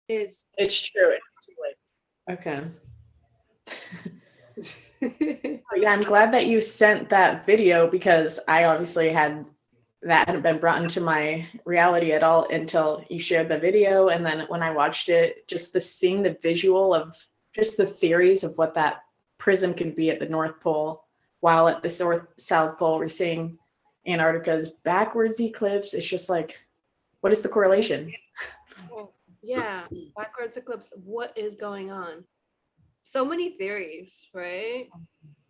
is. It's true. It's too late. Okay. Yeah, I'm glad that you sent that video because I obviously hadn't been brought into my reality at all until you shared the video. And then when I watched it, just seeing the visual of just the theories of what that prism could be at the North Pole, while at the South Pole, we're seeing Antarctica's backwards eclipse. It's just like, what is the correlation? Oh, yeah, backwards eclipse. What is going on? So many theories, right?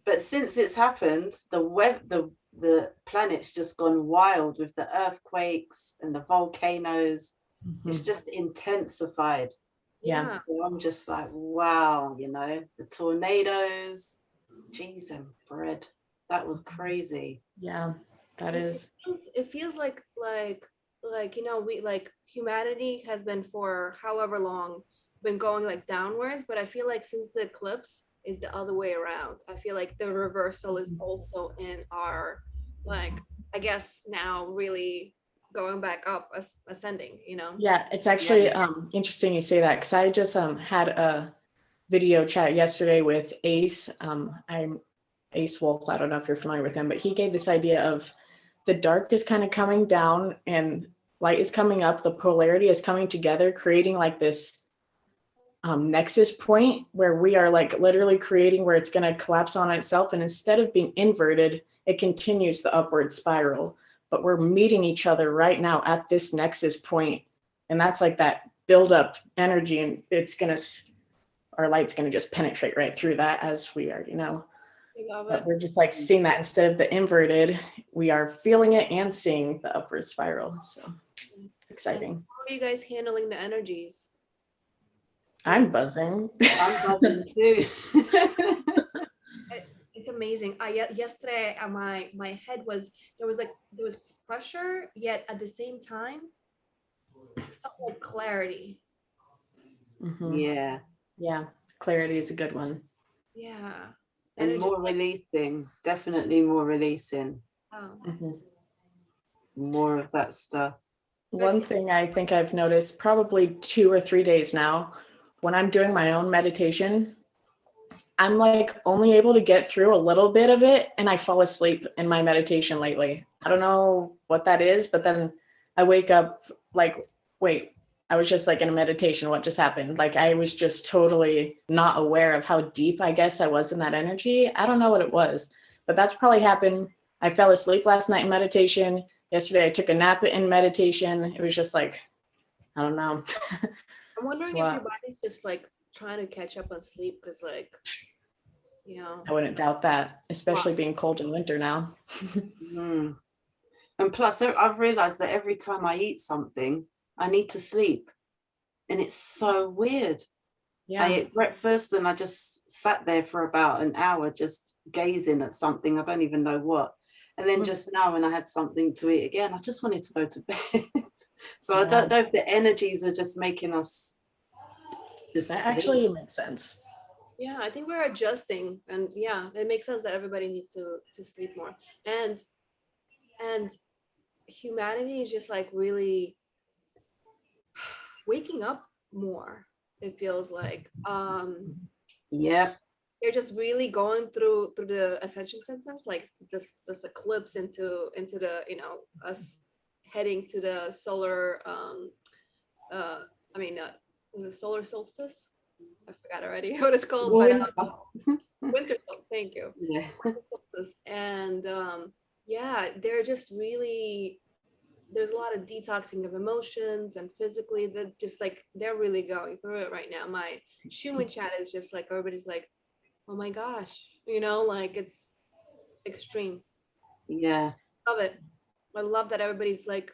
But since it's happened, the planet's just gone wild with the earthquakes and the volcanoes. It's just intensified. Yeah. So I'm just like, wow, the tornadoes, cheese and bread. That was crazy. Yeah, that is. It feels like we like humanity has been for however long been going like downwards, but I feel like since the eclipse is the other way around. I feel like the reversal is also in our, like, I guess now really going back up, ascending, Yeah, it's actually interesting you say that because I just had a video chat yesterday with Ace. I'm Ace Wolf. I don't know if you're familiar with him, but he gave this idea of the dark is kind of coming down and light is coming up. The polarity is coming together, creating like this nexus point where we are like literally creating where it's going to collapse on itself. And instead of being inverted, it continues the upward spiral. But we're meeting each other right now at this nexus point. And that's like that build up energy. And our light's going to just penetrate right through that, as we already know. But we're just like seeing that instead of the inverted, we are feeling it and seeing the upward spiral. So it's exciting. How are you guys handling the energies? I'm buzzing. I'm buzzing too. It's amazing. Yesterday my head was there was pressure, yet at the same time I felt like clarity. Yeah. Yeah, clarity is a good one. Yeah. And more releasing, definitely more releasing. More of that stuff. One thing I think I've noticed probably 2 or 3 days now, when I'm doing my own meditation, I'm like only able to get through a little bit of it and I fall asleep in my meditation lately. I don't know what that is, but then I wake up like, wait, I was just like in a meditation. What just happened? Like I was just totally not aware of how deep I guess I was in that energy. I don't know what it was, but that's probably happened. I fell asleep last night in meditation. Yesterday I took a nap in meditation. It was just like, I don't know. I'm wondering if your body's just like trying to catch up on sleep because like, I wouldn't doubt that, especially being cold in winter now. And plus I've realized that every time I eat something, I need to sleep. And it's so weird. Yeah. I ate breakfast and I just sat there for about an hour just gazing at something. I don't even know what. And then just now when I had something to eat again, I just wanted to go to bed. So I don't know if the energies are just making us just that actually makes sense. Yeah, I think we're adjusting, and yeah, it makes sense that everybody needs to sleep more. And humanity is just like really waking up more, it feels like. Yeah. They're just really going through the ascension sentence, like this eclipse into the us heading to the solar the solar solstice. I forgot already what it's called. Winter. Winter. Thank you. Yeah. And they're just really. There's a lot of detoxing of emotions and physically. That just like they're really going through it right now. My Schumann chat is just like everybody's like, oh my gosh, like it's extreme. Yeah. Love it. I love that everybody's like,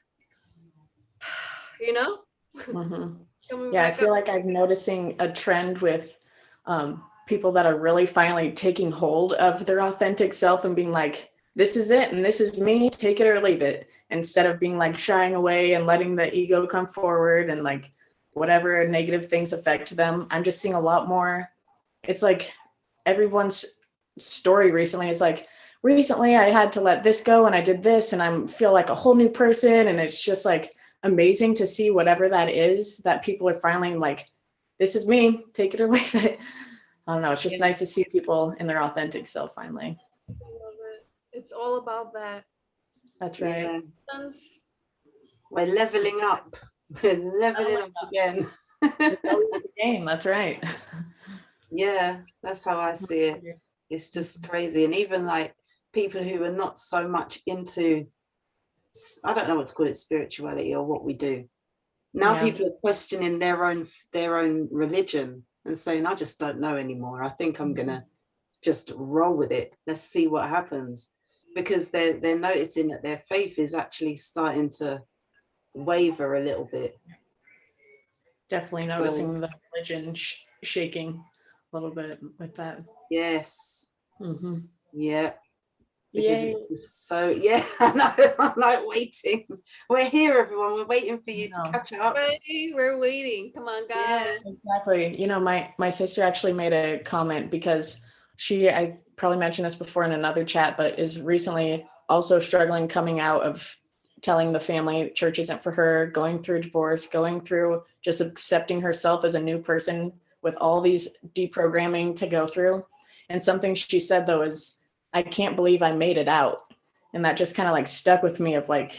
Yeah, I feel like I'm noticing a trend with people that are really finally taking hold of their authentic self and being like, this is it and this is me, take it or leave it, instead of being like shying away and letting the ego come forward and like whatever negative things affect them. I'm just seeing a lot more. It's like everyone's story recently is like, recently I had to let this go and I did this and I feel like a whole new person. And it's just like, amazing to see whatever that is, that people are finally like, this is me, take it or leave it. I don't know. It's just nice to see people in their authentic self finally. I love it. It's all about that. That's right. Yeah. We're leveling up. We're leveling up again. It's always the game. That's right. Yeah, that's how I see it. It's just crazy. And even like people who are not so much into, I don't know what to call it, spirituality or what we do. Now people are questioning their own religion and saying, I just don't know anymore. I think I'm gonna just roll with it. Let's see what happens. Because they're noticing that their faith is actually starting to waver a little bit. Definitely noticing the religion shaking a little bit with that. Yes. Mm-hmm. Yeah. Because it's just so, yeah, I know. I'm like waiting. We're here, everyone. We're waiting for you to catch up. We're waiting. Come on, guys. Yeah, exactly. You know, my sister actually made a comment because I probably mentioned this before in another chat, but is recently also struggling coming out of telling the family church isn't for her, going through divorce, going through just accepting herself as a new person with all these deprogramming to go through. And something she said though is, I can't believe I made it out. And that just kind of like stuck with me of like,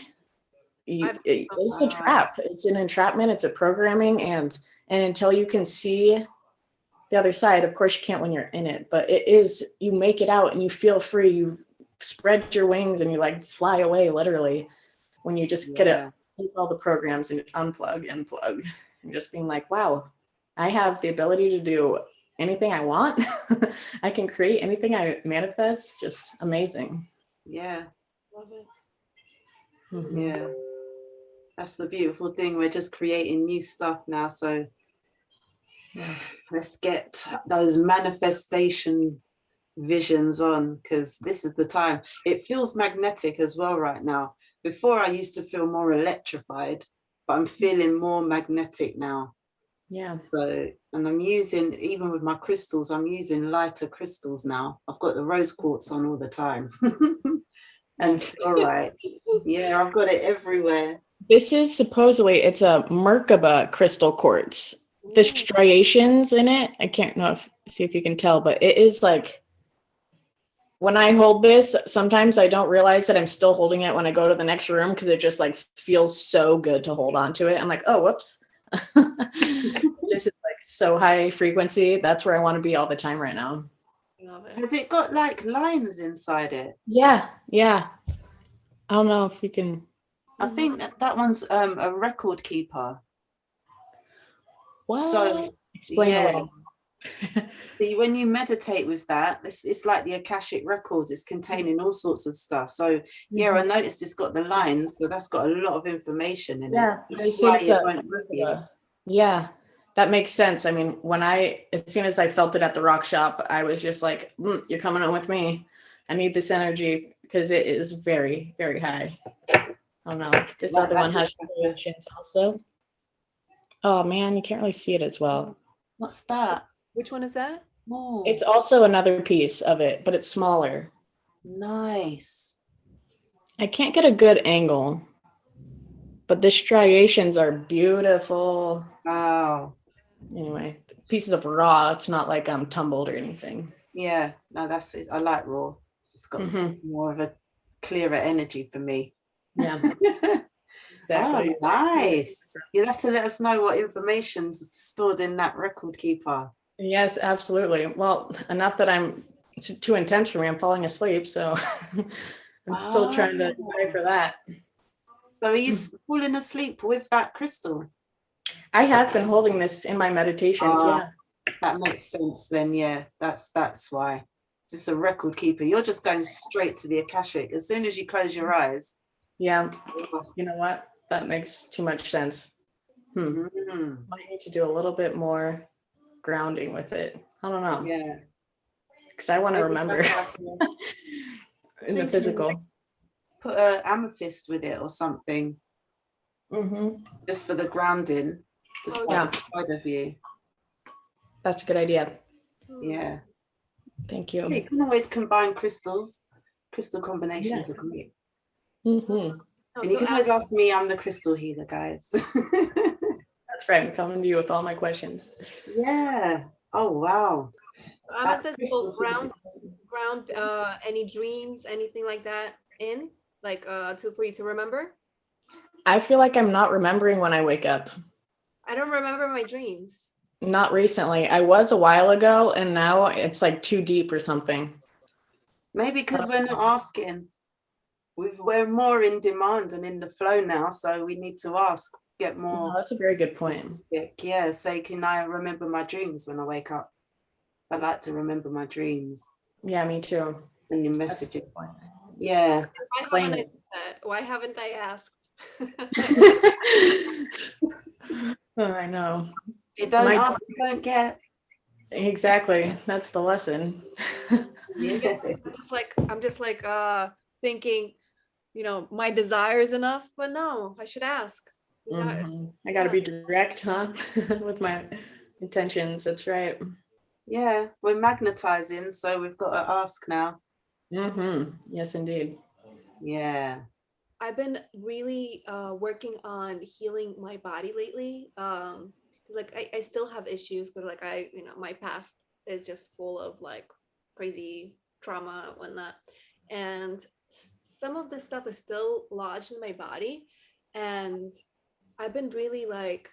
it's a trap. It's an entrapment. It's a programming. And until you can see the other side, of course you can't when you're in it, but it is, you make it out and you feel free. You spread your wings and you like fly away literally when you just get to take all the programs and unplug and just being like, wow, I have the ability to do anything I want. I can create anything I manifest. Just amazing. Yeah. Love it. Mm-hmm. Yeah. That's the beautiful thing. We're just creating new stuff now. So let's get those manifestation visions on, because this is the time. It feels magnetic as well right now. Before I used to feel more electrified, but I'm feeling more magnetic now. Yeah. So, and I'm using, even with my crystals, I'm using lighter crystals now. I've got the rose quartz on all the time. And all right. Yeah, I've got it everywhere. This is supposedly, it's a Merkaba crystal quartz. The striations in it, I can't know see if you can tell, but it is like, when I hold this, sometimes I don't realize that I'm still holding it when I go to the next room because it just like feels so good to hold on to it. I'm like, oh, whoops. Just like so high frequency. That's where I want to be all the time right now. Love it. Has it got like lines inside it? Yeah. I don't know if you can. I think that one's a record keeper. What? So explain a little. When you meditate with that, it's like the Akashic records. It's containing all sorts of stuff. So I noticed it's got the lines, so that's got a lot of information in it. That's why it won't rip you. Yeah, that makes sense. I mean, as soon as I felt it at the rock shop, I was just like, you're coming on with me. I need this energy because it is very, very high. I don't know. This other one has striations also. Oh man, you can't really see it as well. What's that? Which one is that? Oh. It's also another piece of it, but it's smaller. Nice. I can't get a good angle, but the striations are beautiful. Wow. Anyway, pieces of raw. It's not like tumbled or anything. Yeah, no, that's it. I like raw. It's got more of a clearer energy for me. Yeah. Oh, Exactly. nice. You'll have to let us know what information's stored in that record keeper. Yes, absolutely. Well, enough that it's too intense for me. I'm falling asleep, so I'm still trying to pray for that. So are you falling asleep with that crystal? I have been holding this in my meditations. Yeah. That makes sense then. Yeah, that's why. It's a record keeper. You're just going straight to the Akashic as soon as you close your eyes. Yeah. You know what? That makes too much sense. Might need to do a little bit more grounding with it. I don't know. Yeah. Because I want to remember in the physical. Put an amethyst with it or something. Just for the grounding. Just by the side of you. That's a good idea. Yeah. Thank you. You can always combine crystals. Crystal combinations are great. And you can always ask me, I'm the crystal healer, guys. That's right. I'm coming to you with all my questions. Yeah. Oh, wow. Amethyst will ground any dreams, anything like that in, like for you to remember? I feel like I'm not remembering when I wake up. I don't remember my dreams. Not recently. I was a while ago, and now it's like too deep or something. Maybe because we're not asking. We're more in demand and in the flow now, so we need to ask, get more. Oh, that's a very good point. Specific. Yeah, say, can I remember my dreams when I wake up? I'd like to remember my dreams. Yeah, me too. And your messages. Yeah. Why haven't I asked? Oh, I know. If you don't ask, you don't get. Exactly. That's the lesson. Yeah. I'm just like thinking, my desire is enough, but no, I should ask. I got to be direct, huh? With my intentions. That's right. Yeah, we're magnetizing, so we've got to ask now. Yes, indeed. Yeah. I've been really working on healing my body lately. Like I still have issues because like my past is just full of like crazy trauma and whatnot. And some of this stuff is still lodged in my body. And I've been really like,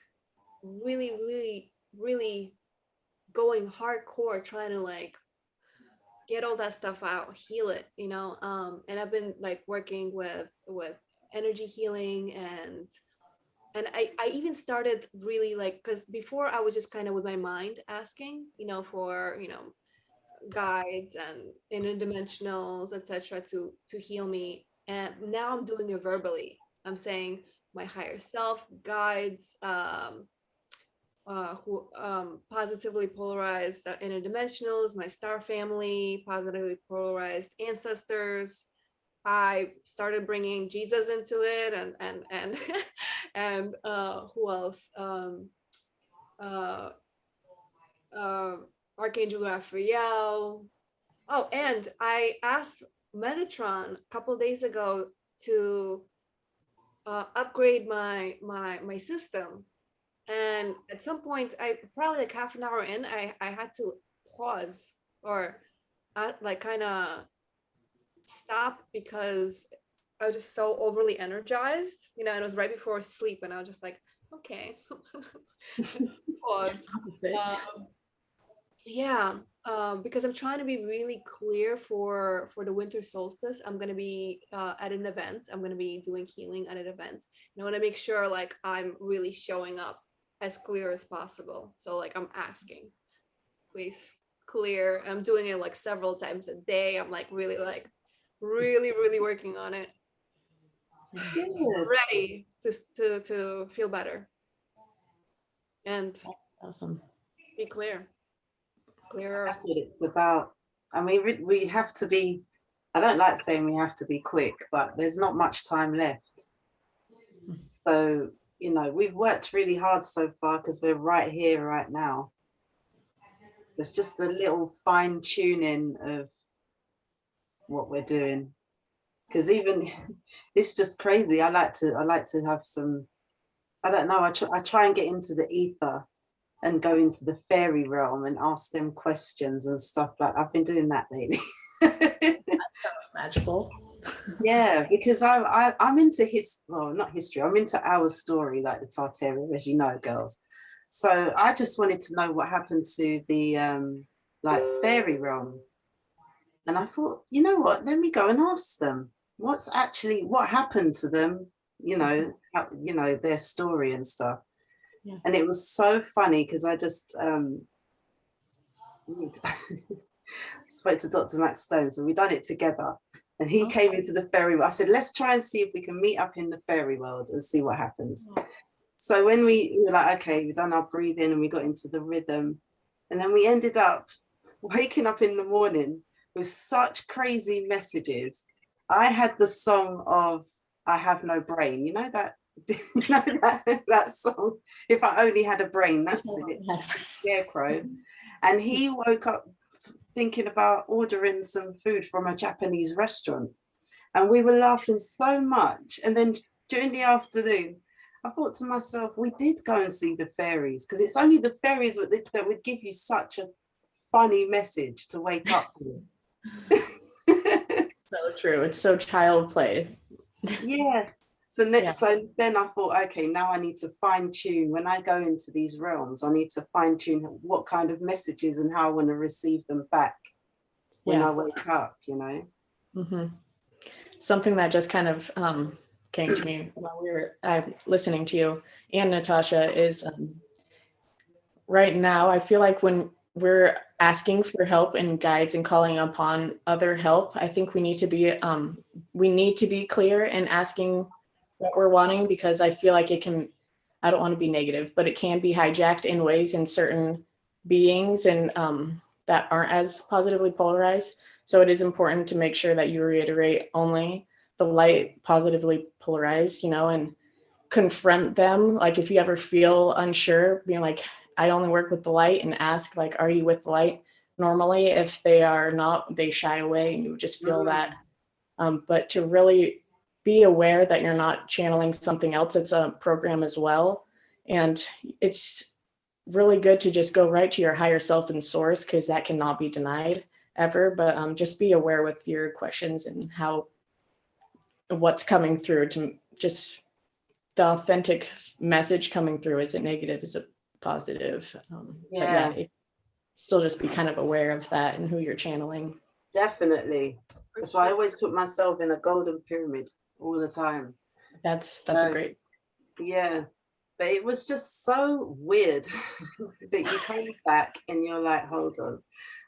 really going hardcore trying to like get all that stuff out, heal it, and I've been like working with energy healing and I even started really like, because before I was just kind of with my mind asking for guides and interdimensionals, etc., to heal me, and now I'm doing it verbally. I'm saying my higher self, guides, who positively polarized interdimensionals, my star family, positively polarized ancestors. I started bringing Jesus into it, and and who else? Archangel Raphael. Oh, and I asked Metatron a couple days ago to upgrade my system. And at some point, I probably like half an hour in, I had to pause or like kind of stop because I was just so overly energized, and it was right before sleep, and I was just like, okay, pause. Yeah, because I'm trying to be really clear for the winter solstice. I'm gonna be at an event. I'm gonna be doing healing at an event. And I want to make sure like I'm really showing up as clear as possible. So like I'm asking, please clear. I'm doing it like several times a day. I'm like really working on it. Good. Ready to feel better and awesome. Be clearer. That's what it's about. I mean, we have to be, I don't like saying we have to be quick, but there's not much time left. So, we've worked really hard so far because we're right here, right now. There's just a little fine tuning of what we're doing. Because even it's just crazy. I like to have some, I don't know, I try and get into the ether and go into the fairy realm and ask them questions and stuff like that. I've been doing that lately. That sounds magical. Yeah, because I'm into not history, I'm into our story, like the Tartarian, as you know, girls. So I just wanted to know what happened to the like fairy realm. And I thought, you know what, let me go and ask them what happened to them, their story and stuff. Yeah. And it was so funny because I just spoke to Dr. Max Stones and we done it together. And he came into the fairy world. I said, let's try and see if we can meet up in the fairy world and see what happens. So when we were like, okay, we've done our breathing and we got into the rhythm. And then we ended up waking up in the morning with such crazy messages. I had the song of I Have No Brain. You know that? that song, If I Only Had a Brain, that's it. Scarecrow. And he woke up thinking about ordering some food from a Japanese restaurant, and we were laughing so much. And then during the afternoon, I thought to myself, we did go and see the fairies, because it's only the fairies that would give you such a funny message to wake up with. So true. It's so child play. Yeah. So then I thought, okay, now I need to fine tune when I go into these realms. I need to fine tune what kind of messages and how I want to receive them back when I wake up, you know. Mm-hmm. Something that just kind of came to me while we were listening to you and Natasha is right now, I feel like when we're asking for help and guides and calling upon other help, I think we need to be clear in asking what we're wanting, because I feel like it can, I don't want to be negative, but it can be hijacked in ways in certain beings and that aren't as positively polarized. So it is important to make sure that you reiterate only the light, positively polarized, and confront them. Like if you ever feel unsure, being like, I only work with the light, and ask like, are you with the light? Normally, if they are not, they shy away and you just feel that. But to really be aware that you're not channeling something else, it's a program as well. And it's really good to just go right to your higher self and source, because that cannot be denied ever. But just be aware with your questions and what's coming through, to just the authentic message coming through. Is it negative? Is it positive? But still just be kind of aware of that and who you're channeling. Definitely. That's why I always put myself in a golden pyramid all the time. That's a great. Yeah. But it was just so weird that you come back and you're like, hold on.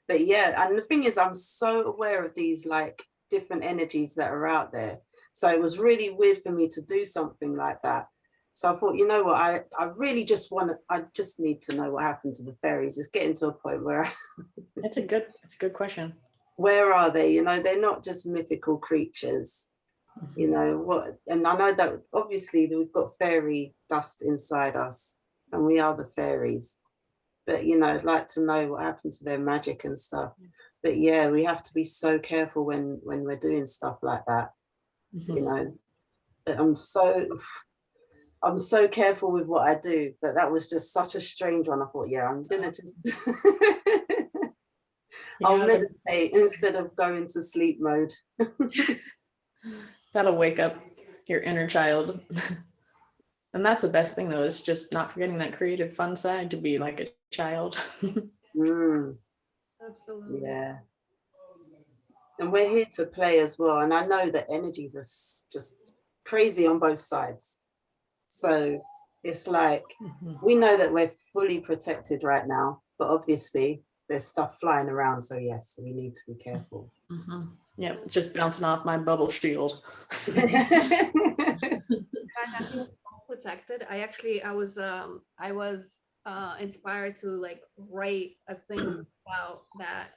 But yeah, and the thing is, I'm so aware of these like different energies that are out there. So it was really weird for me to do something like that. So I thought, you know what, I really just need to know what happened to the fairies. It's getting to a point where It's a good question. Where are they? You know, they're not just mythical creatures. You know what? And I know that obviously we've got fairy dust inside us, and we are the fairies. But you know, I'd like to know what happened to their magic and stuff. But yeah, we have to be so careful when we're doing stuff like that. You know, but I'm so careful with what I do. But that was just such a strange one. I thought, yeah, I'm gonna just I'll meditate instead of going to sleep mode. That'll wake up your inner child. And that's the best thing though, is just not forgetting that creative fun side, to be like a child. Absolutely. Yeah. And we're here to play as well. And I know that energies are just crazy on both sides. So it's like, we know that we're fully protected right now, but obviously there's stuff flying around. So yes, we need to be careful. Yeah, it's just bouncing off my bubble shield. I feel so protected. I was inspired to like write a thing about that.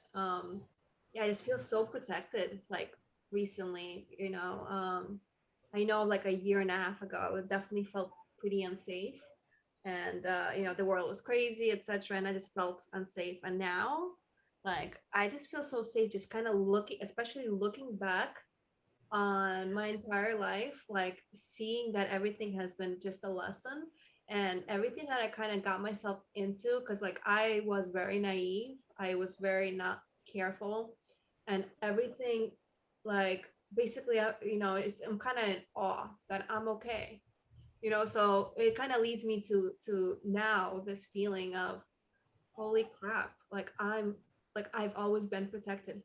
I just feel so protected. Like recently, I know like a year and a half ago, I definitely felt pretty unsafe, and the world was crazy, etc. And I just felt unsafe. And now, like, I just feel so safe, just kind of especially looking back on my entire life, like seeing that everything has been just a lesson, and everything that I kind of got myself into, because like I was very naive, I was very not careful, and everything, like basically I'm kind of in awe that I'm okay, so it kind of leads me to now this feeling of holy crap, like I've always been protected.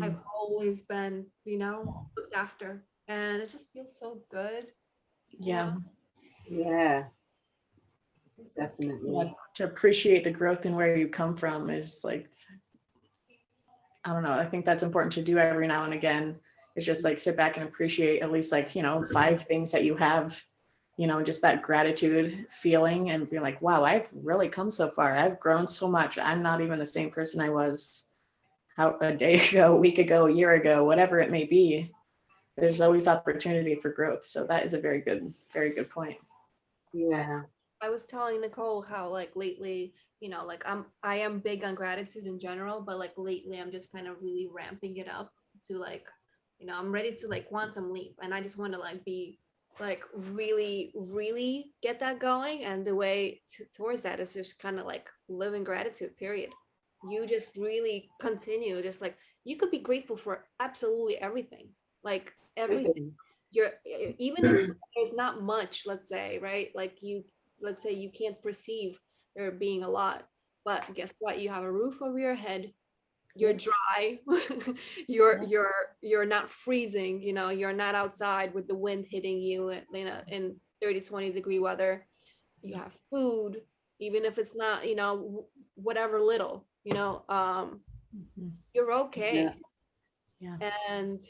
I've always been, looked after, and it just feels so good. Yeah. Yeah, definitely. Yeah, to appreciate the growth and where you come from is like, I don't know, I think that's important to do every now and again, is just like sit back and appreciate at least like, 5 things that you have, just that gratitude feeling, and be like, wow, I've really come so far. I've grown so much. I'm not even the same person I was a day ago, a week ago, a year ago, whatever it may be. There's always opportunity for growth. So that is a very good point. Yeah. I was telling Nicole how like lately, like I am big on gratitude in general, but like lately I'm just kind of really ramping it up to like, I'm ready to like quantum leap, and I just want to like be like really, really get that going. And the way towards that is just kind of like live in gratitude, period. You just really continue, just like you could be grateful for absolutely everything, like everything. You're even if there's not much, let's say, right? Like let's say you can't perceive there being a lot, but guess what? You have a roof over your head, you're dry, you're not freezing, you know, you're not outside with the wind hitting you in 30-20 degree weather. You have food, even if it's not, you know, whatever little, you know, you're okay. Yeah. And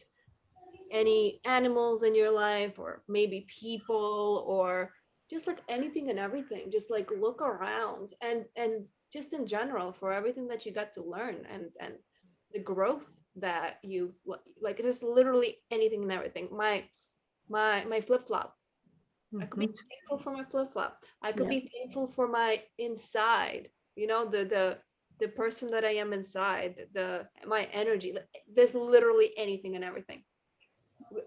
any animals in your life, or maybe people, or just like anything and everything, just like look around, and just in general, for everything that you got to learn, and the growth that you've, like just literally anything and everything. My flip-flop, I could be thankful for my flip-flop. I could be thankful for my inside, you know, the person that I am inside, my energy. There's literally anything and everything.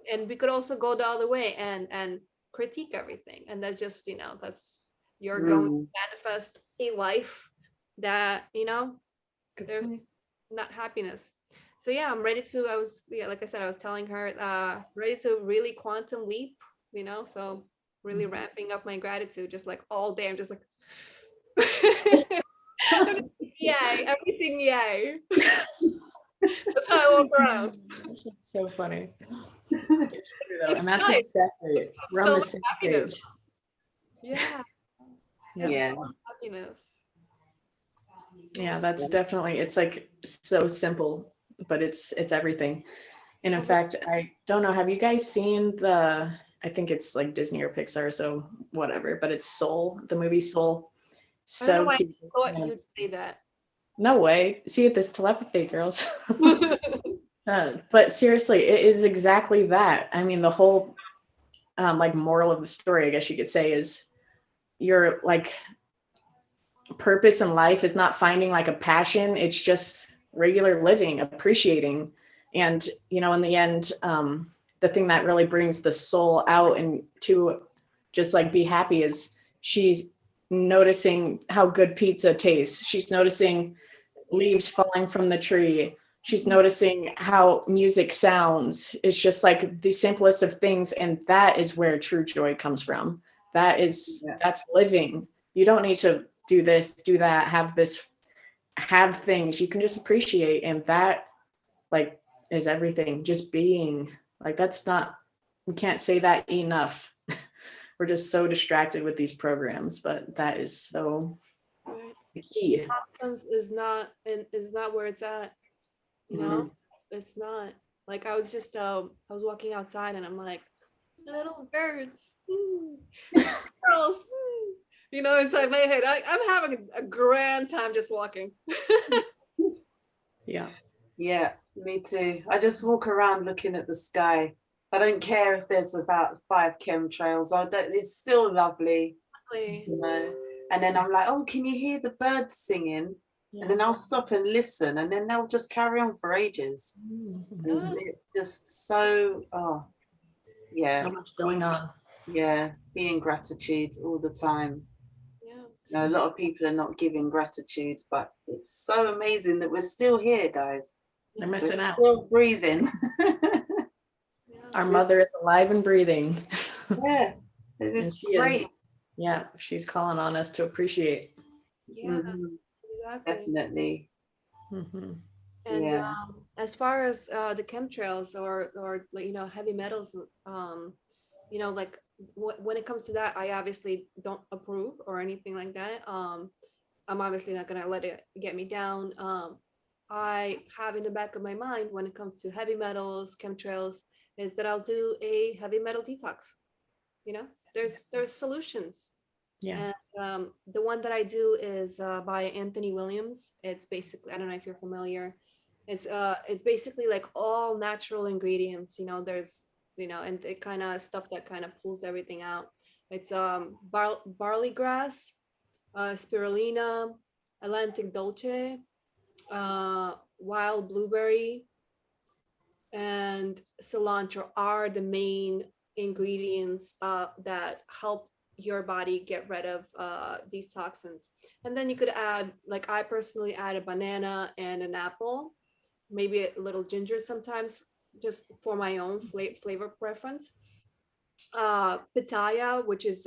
And we could also go the other way and critique everything, and that's just, you know, that's, you're going to manifest a life that, you know, there's not happiness. So yeah, I'm ready to, I was, yeah, like I said, I was telling her, ready to really quantum leap, you know, so really ramping up my gratitude, just like all day. I'm just like yay, everything yay. That's how I walk around. So funny. And that's nice. exactly, we're on the same page. Yeah. Yeah. Happiness. Yeah, that's definitely, it's like so simple, but it's everything. And in fact, I don't know, have you guys seen I think it's like Disney or Pixar, so whatever, but it's Soul, the movie Soul. So cute. I thought you'd say that. No way. See, this telepathy, girls. But seriously, it is exactly that. I mean, the whole like moral of the story, I guess you could say, is your like purpose in life is not finding like a passion. It's just regular living, appreciating. And, you know, in the end, the thing that really brings the soul out and to just like be happy is she's noticing how good pizza tastes. She's noticing leaves falling from the tree. She's noticing how music sounds. It's just like the simplest of things. And that is where true joy comes from. That's living. You don't need to do this, do that, have things. You can just appreciate. And that like is everything. Just being like, we can't say that enough. We're just so distracted with these programs, but that is so key. Nonsense is not where it's at. You know, it's not. Like I was just I was walking outside and I'm like, little birds, squirrels, you know, inside my head. I'm having a grand time just walking. Yeah, me too. I just walk around looking at the sky. I don't care if there's about 5 chemtrails. It's still lovely. You know? And then I'm like, oh, can you hear the birds singing? And then I'll stop and listen, and then they'll just carry on for ages. It's just so, so much going on. Yeah, be in gratitude all the time. You know, a lot of people are not giving gratitude, but it's so amazing that we're still here, guys. They're missing out. Still breathing. Our mother is alive and breathing. Yeah, it's great. She's calling on us to appreciate. Exactly. Definitely. And as far as the chemtrails or you know, heavy metals, you know, like when it comes to that, I obviously don't approve or anything like that. I'm obviously not gonna let it get me down. I have in the back of my mind when it comes to heavy metals, chemtrails, is that I'll do a heavy metal detox. You know, there's solutions. And the one that I do is by Anthony Williams. It's basically, I don't know if you're familiar. It's basically like all natural ingredients. You know, there's, you know, and it kind of stuff that kind of pulls everything out. It's barley grass, spirulina, Atlantic dolce, wild blueberry, and cilantro are the main ingredients that help your body get rid of these toxins. And then you could add, like I personally add a banana and an apple, maybe a little ginger sometimes, just for my own flavor preference. Pitaya, which is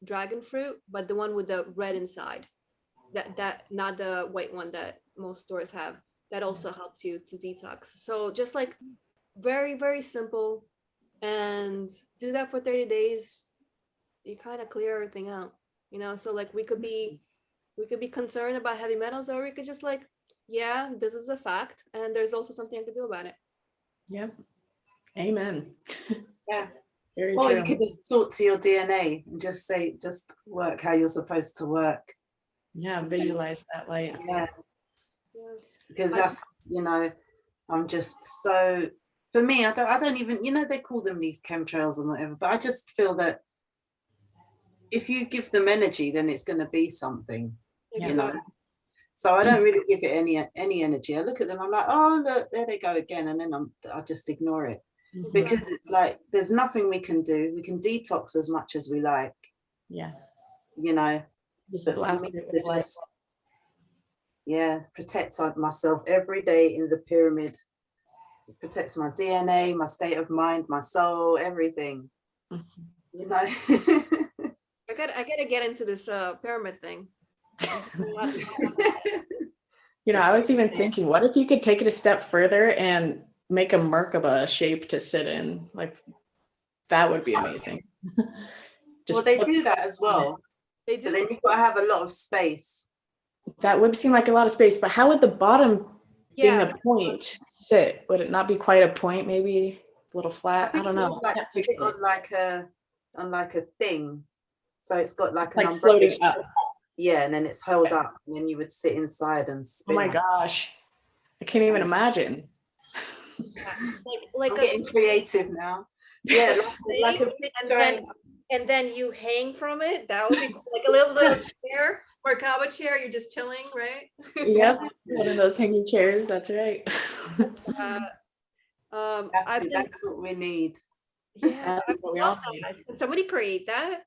dragon fruit, but the one with the red inside. That not the white one that most stores have. That also helps you to detox. So just like very, very simple, and do that for 30 days. You kind of clear everything out, you know. So like we could be concerned about heavy metals, or we could just like, yeah, this is a fact, and there's also something I could do about it. Yep. Amen. Yeah. Very Or true. you could just talk to your DNA and just say, just work how you're supposed to work. Yeah, visualize that light. Yeah. Yes. Because that's, you know, I'm just so, for me, I don't even, you know, they call them these chemtrails and whatever, but I just feel that if you give them energy, then it's going to be something, you know. So I don't really give it any energy. I look at them, I'm like, oh look, there they go again, and then I just ignore it. Because it's like there's nothing we can do. We can detox as much as we like. Yeah. You know, Just but blast for me it to with light. just, yeah, protect myself every day in the pyramid. It protects my DNA, my state of mind, my soul, everything. You know. I gotta get into this pyramid thing. You know, I was even thinking, what if you could take it a step further and make a Merkaba shape to sit in? Like, that would be amazing. Well, they do that as well. They do. But then you've got to have a lot of space. That would seem like a lot of space, but how would the bottom being a point sit? Would it not be quite a point, maybe a little flat? I don't know. Like sit on like a thing. So it's got like an umbrella floating up. Yeah, and then it's held up, and then you would sit inside and spin. Oh my gosh, I can't even imagine. Like I'm getting creative now. Yeah, like a big and then you hang from it. That would be cool. Like a little chair, Merkaba chair. You're just chilling, right? Yep, one of those hanging chairs. That's right. That's what we need. Yeah, that's what we all need. Can somebody create that?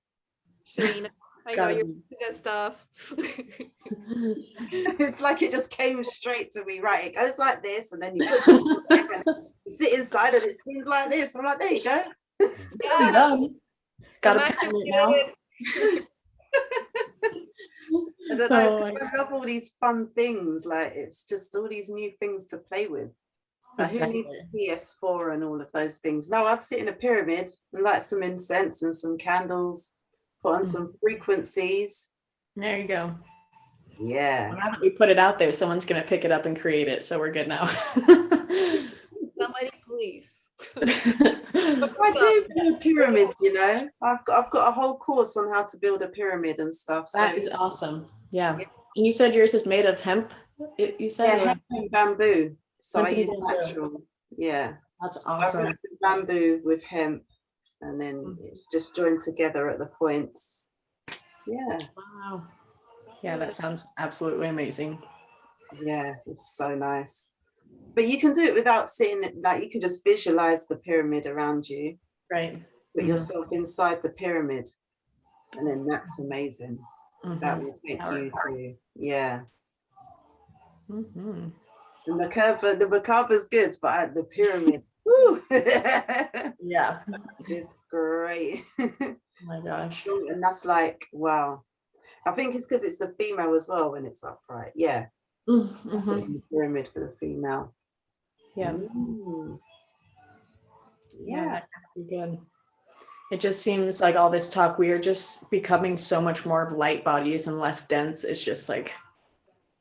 Sharina, I know you're doing that stuff. It's like it just came straight to me, right? It goes like this, and then you sit inside and it spins like this. I'm like, there you go. Yeah. Got a pen now. I don't know, I love all these fun things. Like, it's just all these new things to play with. Like, who needs PS4 and all of those things? No, I'd sit in a pyramid and light some incense and some candles, put on some frequencies. There you go. Yeah. Well, now that we put it out there, someone's going to pick it up and create it. So we're good now. Somebody, please. But I do build pyramids, you know. I've got a whole course on how to build a pyramid and stuff. So. That is awesome. Yeah. And you said yours is made of hemp? You said? Yeah, hemp and bamboo. So I use natural. Yeah. That's awesome. I bamboo with hemp, and then it's just joined together at the points. Yeah. Wow. Yeah, that sounds absolutely amazing. Yeah, it's so nice. But you can do it without sitting, like you can just visualize the pyramid around you. Right. Put yourself inside the pyramid, and then that's amazing. That will take you to, yeah. And the Merkaba's good, but the pyramid, woo! Yeah. It's great. Oh my gosh. And that's like, wow. I think it's because it's the female as well when it's upright. Yeah. The pyramid for the female. Yeah. Yeah, that could be good. It just seems like all this talk, we are just becoming so much more of light bodies and less dense. It's just like,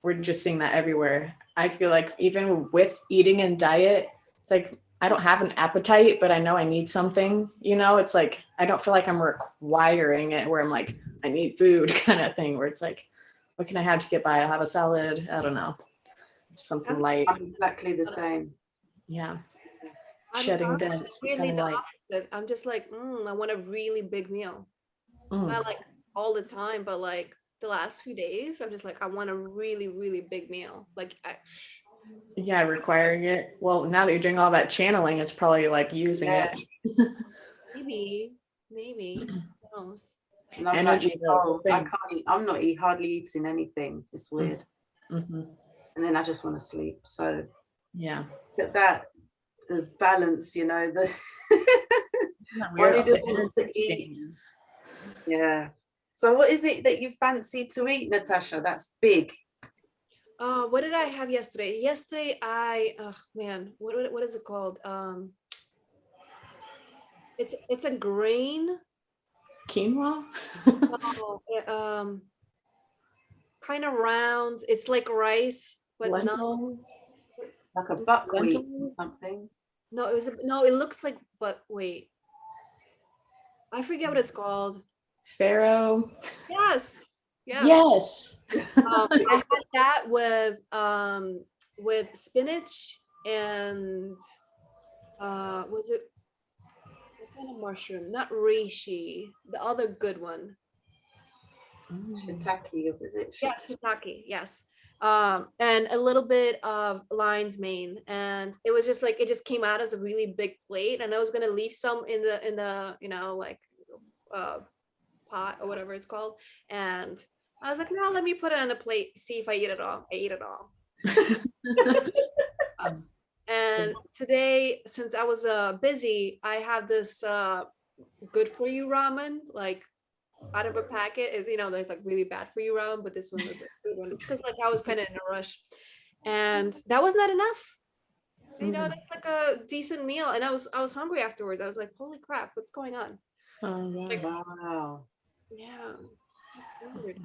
we're just seeing that everywhere. I feel like even with eating and diet, it's like, I don't have an appetite, but I know I need something, you know, it's like, I don't feel like I'm requiring it where I'm like, I need food kind of thing, where it's like, what can I have to get by? I'll have a salad. I don't know. Something light. I'm exactly the same. Yeah. Shedding dense. Really the opposite. I'm just like, I want a really big meal. Not like all the time, but like the last few days, I'm just like, I want a really, really big meal. Like, yeah, requiring it. Well, now that you're doing all that channeling, it's probably like using it. maybe. Who knows? And I'm Energy, like, though, oh, I can't eat. I'm not hardly eating anything. It's weird. Mm-hmm. And then I just want to sleep. So yeah, that the balance, you know, the weird. one who The just wants to energy eat. changes. Yeah. So what is it that you fancy to eat, Natasha? That's big. What did I have yesterday? Yesterday oh man, what is it called? It's a grain. Quinoa. Oh, kind of round. It's like rice, but not. Lentil. Like a buckwheat or Lentil. something. No, no. It looks like, but wait, I forget what it's called. Farro. Yes, Yes. I had that with spinach and was it what kind of mushroom? Not reishi, the other good one. Shiitake, is it? Yes, shiitake. Yes. And a little bit of lion's mane, and it was just like it just came out as a really big plate, and I was gonna leave some in the like pot or whatever it's called, and I was like, no, let me put it on a plate, see if I eat it all. I ate it all. And today, since I was busy, I have this good for you ramen, like out of a packet. Is there's like really bad for you ramen, but this one was a good one because like I was kind of in a rush, and that was not enough. That's like a decent meal, and I was hungry afterwards. I was like, holy crap, what's going on? Yeah. Wow. Yeah, that's weird.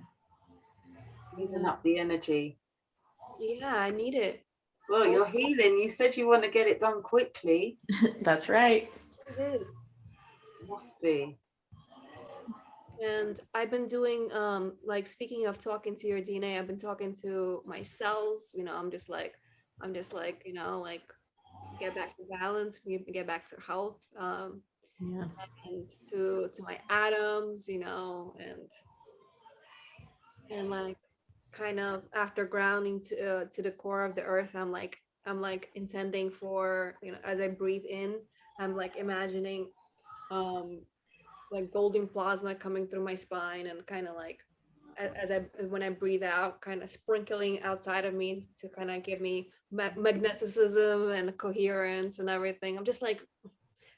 Using up the energy. Yeah, I need it. Well, you're healing. You said you want to get it done quickly. That's right. It is. It must be. And I've been doing like speaking of talking to your DNA, I've been talking to my cells. I'm just like like get back to balance, get back to health, Yeah. and to my atoms, and like kind of after grounding to the core of the earth, I'm like intending for, as I breathe in, I'm like imagining like golden plasma coming through my spine, and kind of like as I when I breathe out, kind of sprinkling outside of me to kind of give me magneticism and coherence and everything. I'm just like,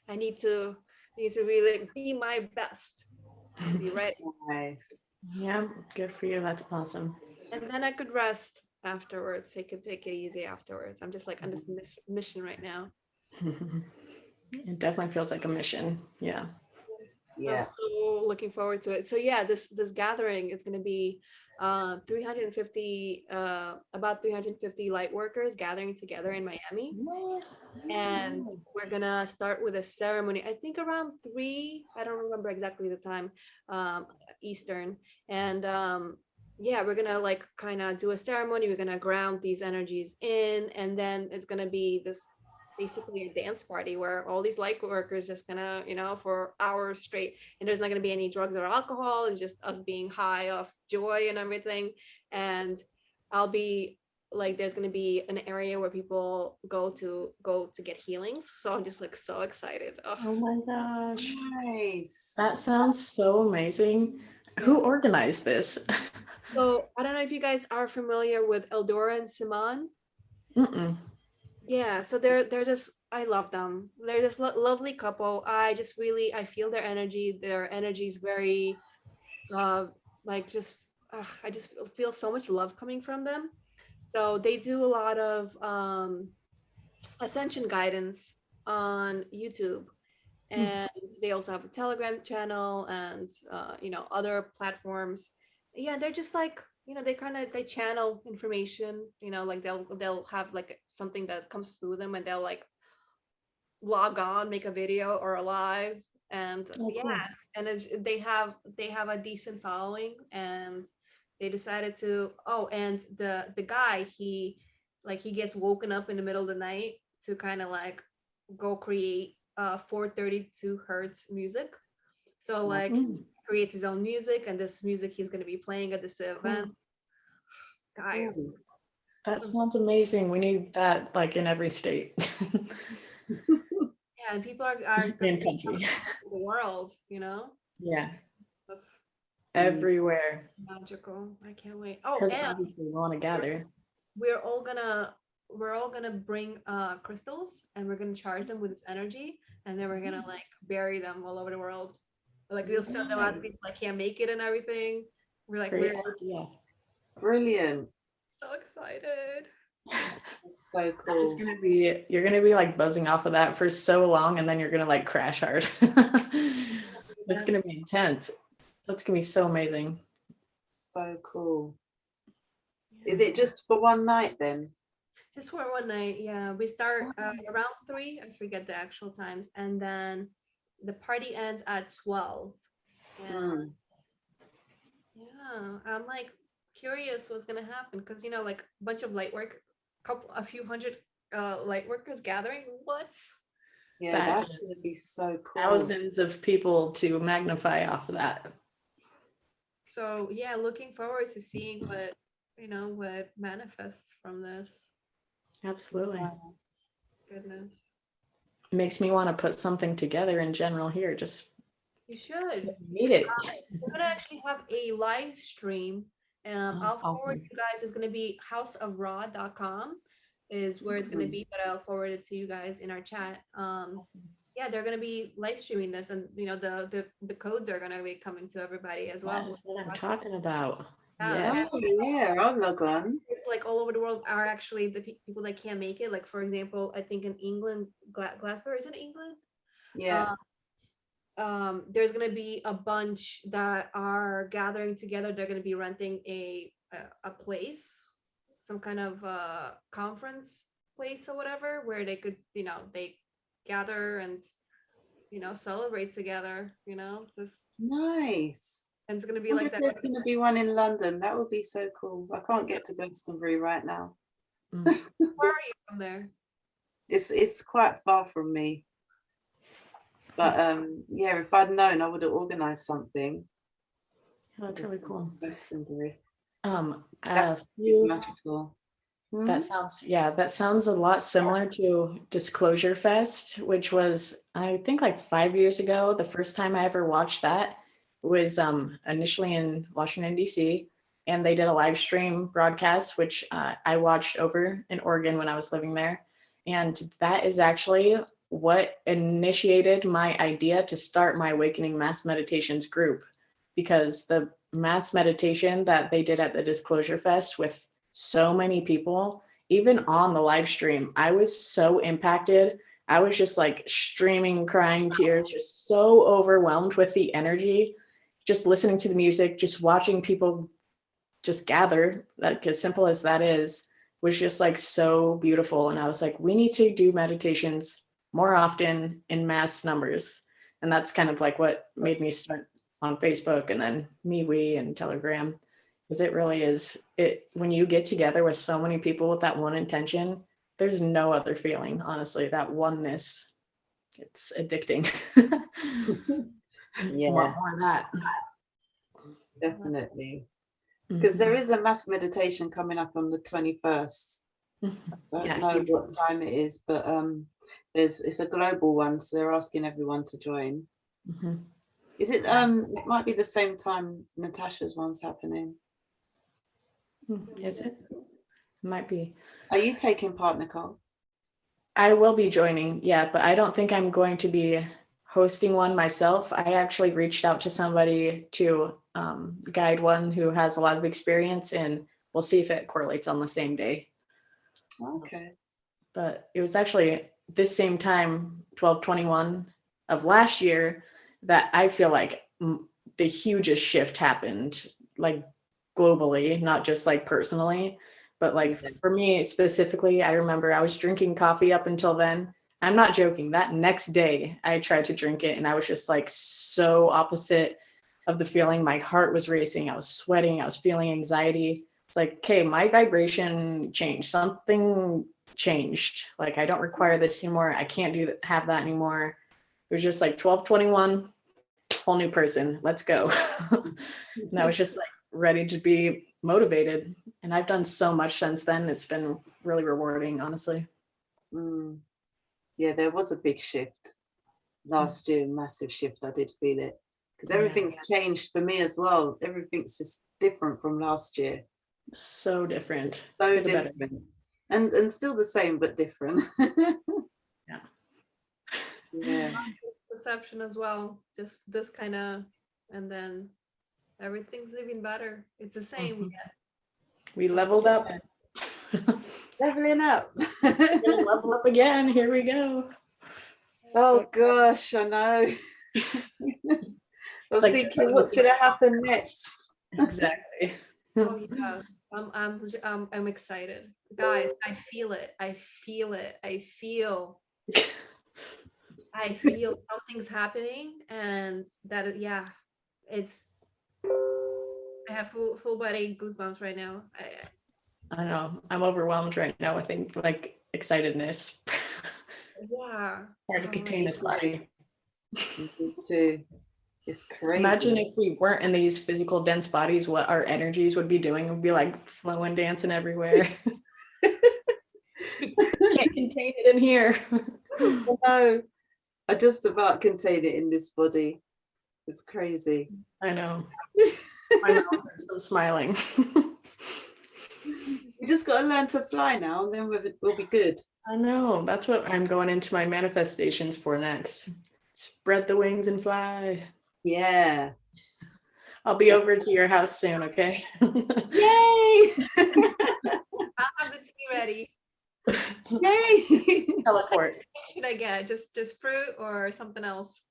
I need to really be my best, be ready. Nice. Yeah, good for you. That's awesome. And then I could rest afterwards. I could take it easy afterwards. I'm just like on this mission right now. It definitely feels like a mission. Yeah. Yeah. I'm so looking forward to it. So yeah, this gathering is going to be 350 about 350 light workers gathering together in Miami, and we're gonna start with a ceremony, I think around 3, I don't remember exactly the time, Eastern. And yeah, we're gonna like kind of do a ceremony, we're gonna ground these energies in, and then it's gonna be this basically a dance party where all these light workers just gonna, for hours straight, and there's not gonna be any drugs or alcohol. It's just us being high off joy and everything. And I'll be like, there's going to be an area where people go to get healings, so I'm just like so excited. Oh my gosh, Nice. that sounds so amazing. Yeah. Who organized this? So I don't know if you guys are familiar with Eldora and Simon. Yeah, so they're just, I love them. They're this lovely couple. I feel their energy. Their energy is very like just I just feel so much love coming from them. So they do a lot of ascension guidance on YouTube, and they also have a Telegram channel and other platforms. Yeah, they're just like, they channel information, like they'll have like something that comes through them, and they'll like log on, make a video or a live, and cool. And they have a decent following, and they decided to, and the guy, he gets woken up in the middle of the night to kind of like go create 432 hertz music. So like creates his own music, and this music he's going to be playing at this event. Guys, that sounds amazing. We need that like in every state. Yeah, and people are in country. the world, you know. Yeah, That's everywhere. magical. I can't wait. Oh, Because and obviously we want to gather. we're all gonna bring crystals, and we're gonna charge them with this energy, and then we're gonna like bury them all over the world. Like we'll send them out to people that can't make it and everything. We're like, Great we're idea. Brilliant. so excited. So cool. You're gonna be like buzzing off of that for so long, and then you're gonna like crash hard. It's gonna be intense. That's gonna be so amazing. So cool. Is it just for one night then? Just for one night, yeah. We start around 3, I forget the actual times, and then the party ends at 12. And yeah, I'm like curious what's gonna happen, because you know, like a bunch of a few hundred light workers gathering. What? Yeah, that's gonna be so cool. Thousands of people to magnify off of that. So yeah, looking forward to seeing what manifests from this. Absolutely. Wow. Goodness. Makes me want to put something together in general here. Just You should. need it. We're gonna actually have a live stream. I'll forward you guys. It's gonna be houseofraw.com is where it's gonna be, but I'll forward it to you guys in our chat. Yeah, they're gonna be live streaming this, and you know the codes are gonna be coming to everybody as well. That's what I'm talking about. Yeah. Oh yeah, I'll log on. It's like all over the world are actually the people that can't make it. Like for example, I think in England, Glasgow, is it England? Yeah. There's gonna be a bunch that are gathering together. They're gonna be renting a place, some kind of conference place or whatever, where they could, they gather and celebrate together. This Nice. and it's gonna be like that. There's gonna be one in London. That would be so cool. I can't get to Glastonbury right now. Where are you from there? It's quite far from me. But yeah, if I'd known, I would have organized something. That's really cool. Glastonbury. That's magical. That sounds a lot similar to Disclosure Fest, which was, I think, like 5 years ago. The first time I ever watched that was initially in Washington, D.C., and they did a live stream broadcast, which I watched over in Oregon when I was living there. And that is actually what initiated my idea to start my Awakening Mass Meditations group, because the mass meditation that they did at the Disclosure Fest with so many people, even on the live stream, I was so impacted. I was just like streaming, crying tears, just so overwhelmed with the energy, just listening to the music, just watching people just gather, like as simple as that is, was just like so beautiful. And I was like, we need to do meditations more often in mass numbers. And that's kind of like what made me start on Facebook and then MeWe and Telegram, because it really is when you get together with so many people with that one intention, there's no other feeling, honestly. That oneness, it's addicting. Yeah, more of that. Definitely. Because there is a mass meditation coming up on the 21st. I don't know what time it is, but it's a global one, so they're asking everyone to join. Is it it might be the same time Natasha's one's happening? Is it? Might be. Are you taking part, Nicole? I will be joining, yeah, but I don't think I'm going to be hosting one myself. I actually reached out to somebody to guide one who has a lot of experience, and we'll see if it correlates on the same day. Okay. But it was actually this same time, 12/21 of last year, that I feel like the hugest shift happened, like globally, not just like personally, but like for me specifically. I remember I was drinking coffee up until then. I'm not joking. That next day I tried to drink it, and I was just like so opposite of the feeling. My heart was racing. I was sweating. I was feeling anxiety. It's like, okay, my vibration changed. Something changed. Like, I don't require this anymore. I can't have that anymore. It was just like 12/21, whole new person. Let's go. And I was just like ready to be motivated. And I've done so much since then. It's been really rewarding, honestly. Yeah, there was a big shift. last year, massive shift. I did feel it because everything's changed for me as well. Everything's just different from last year. So different. So different. And still the same, but different. Yeah. Perception as well. Just this kind of, and then everything's even better. It's the same. We leveled up. Leveling up. We're gonna level up again. Here we go. Oh gosh, I know. I'm Like, thinking, what's gonna happen next? Exactly. Oh yeah, I'm excited, guys. I feel it. I feel it. I feel something's happening, and that it's. I have full body goosebumps right now. I know. I'm overwhelmed right now with like excitedness. Yeah. Hard to contain this body. Me too. It's crazy. Imagine if we weren't in these physical dense bodies, what our energies would be doing. It would be like flowing, dancing everywhere. Can't contain it in here. No, I just about contain it in this body. It's crazy. I know. I'm smiling. We just got to learn to fly now, and then we'll be good. I know. That's what I'm going into my manifestations for next. Spread the wings and fly. Yeah. I'll be over to your house soon, okay? Yay! I'll have the tea ready. Yay! What Teleport. should I get? Just fruit or something else?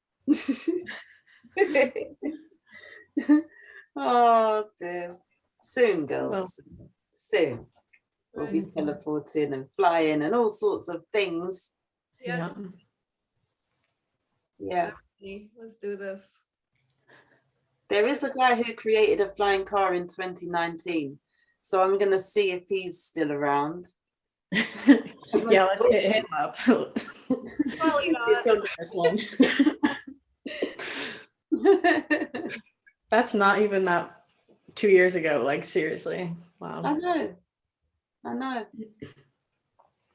Oh dear. Soon, girls. Well, soon. We'll be teleporting and flying and all sorts of things. Yes. Yeah. Let's do this. There is a guy who created a flying car in 2019. So I'm going to see if he's still around. Yeah, let's hit him up. Probably not. He'll get this one. That's not even that 2 years ago. Like, seriously. Wow. I know.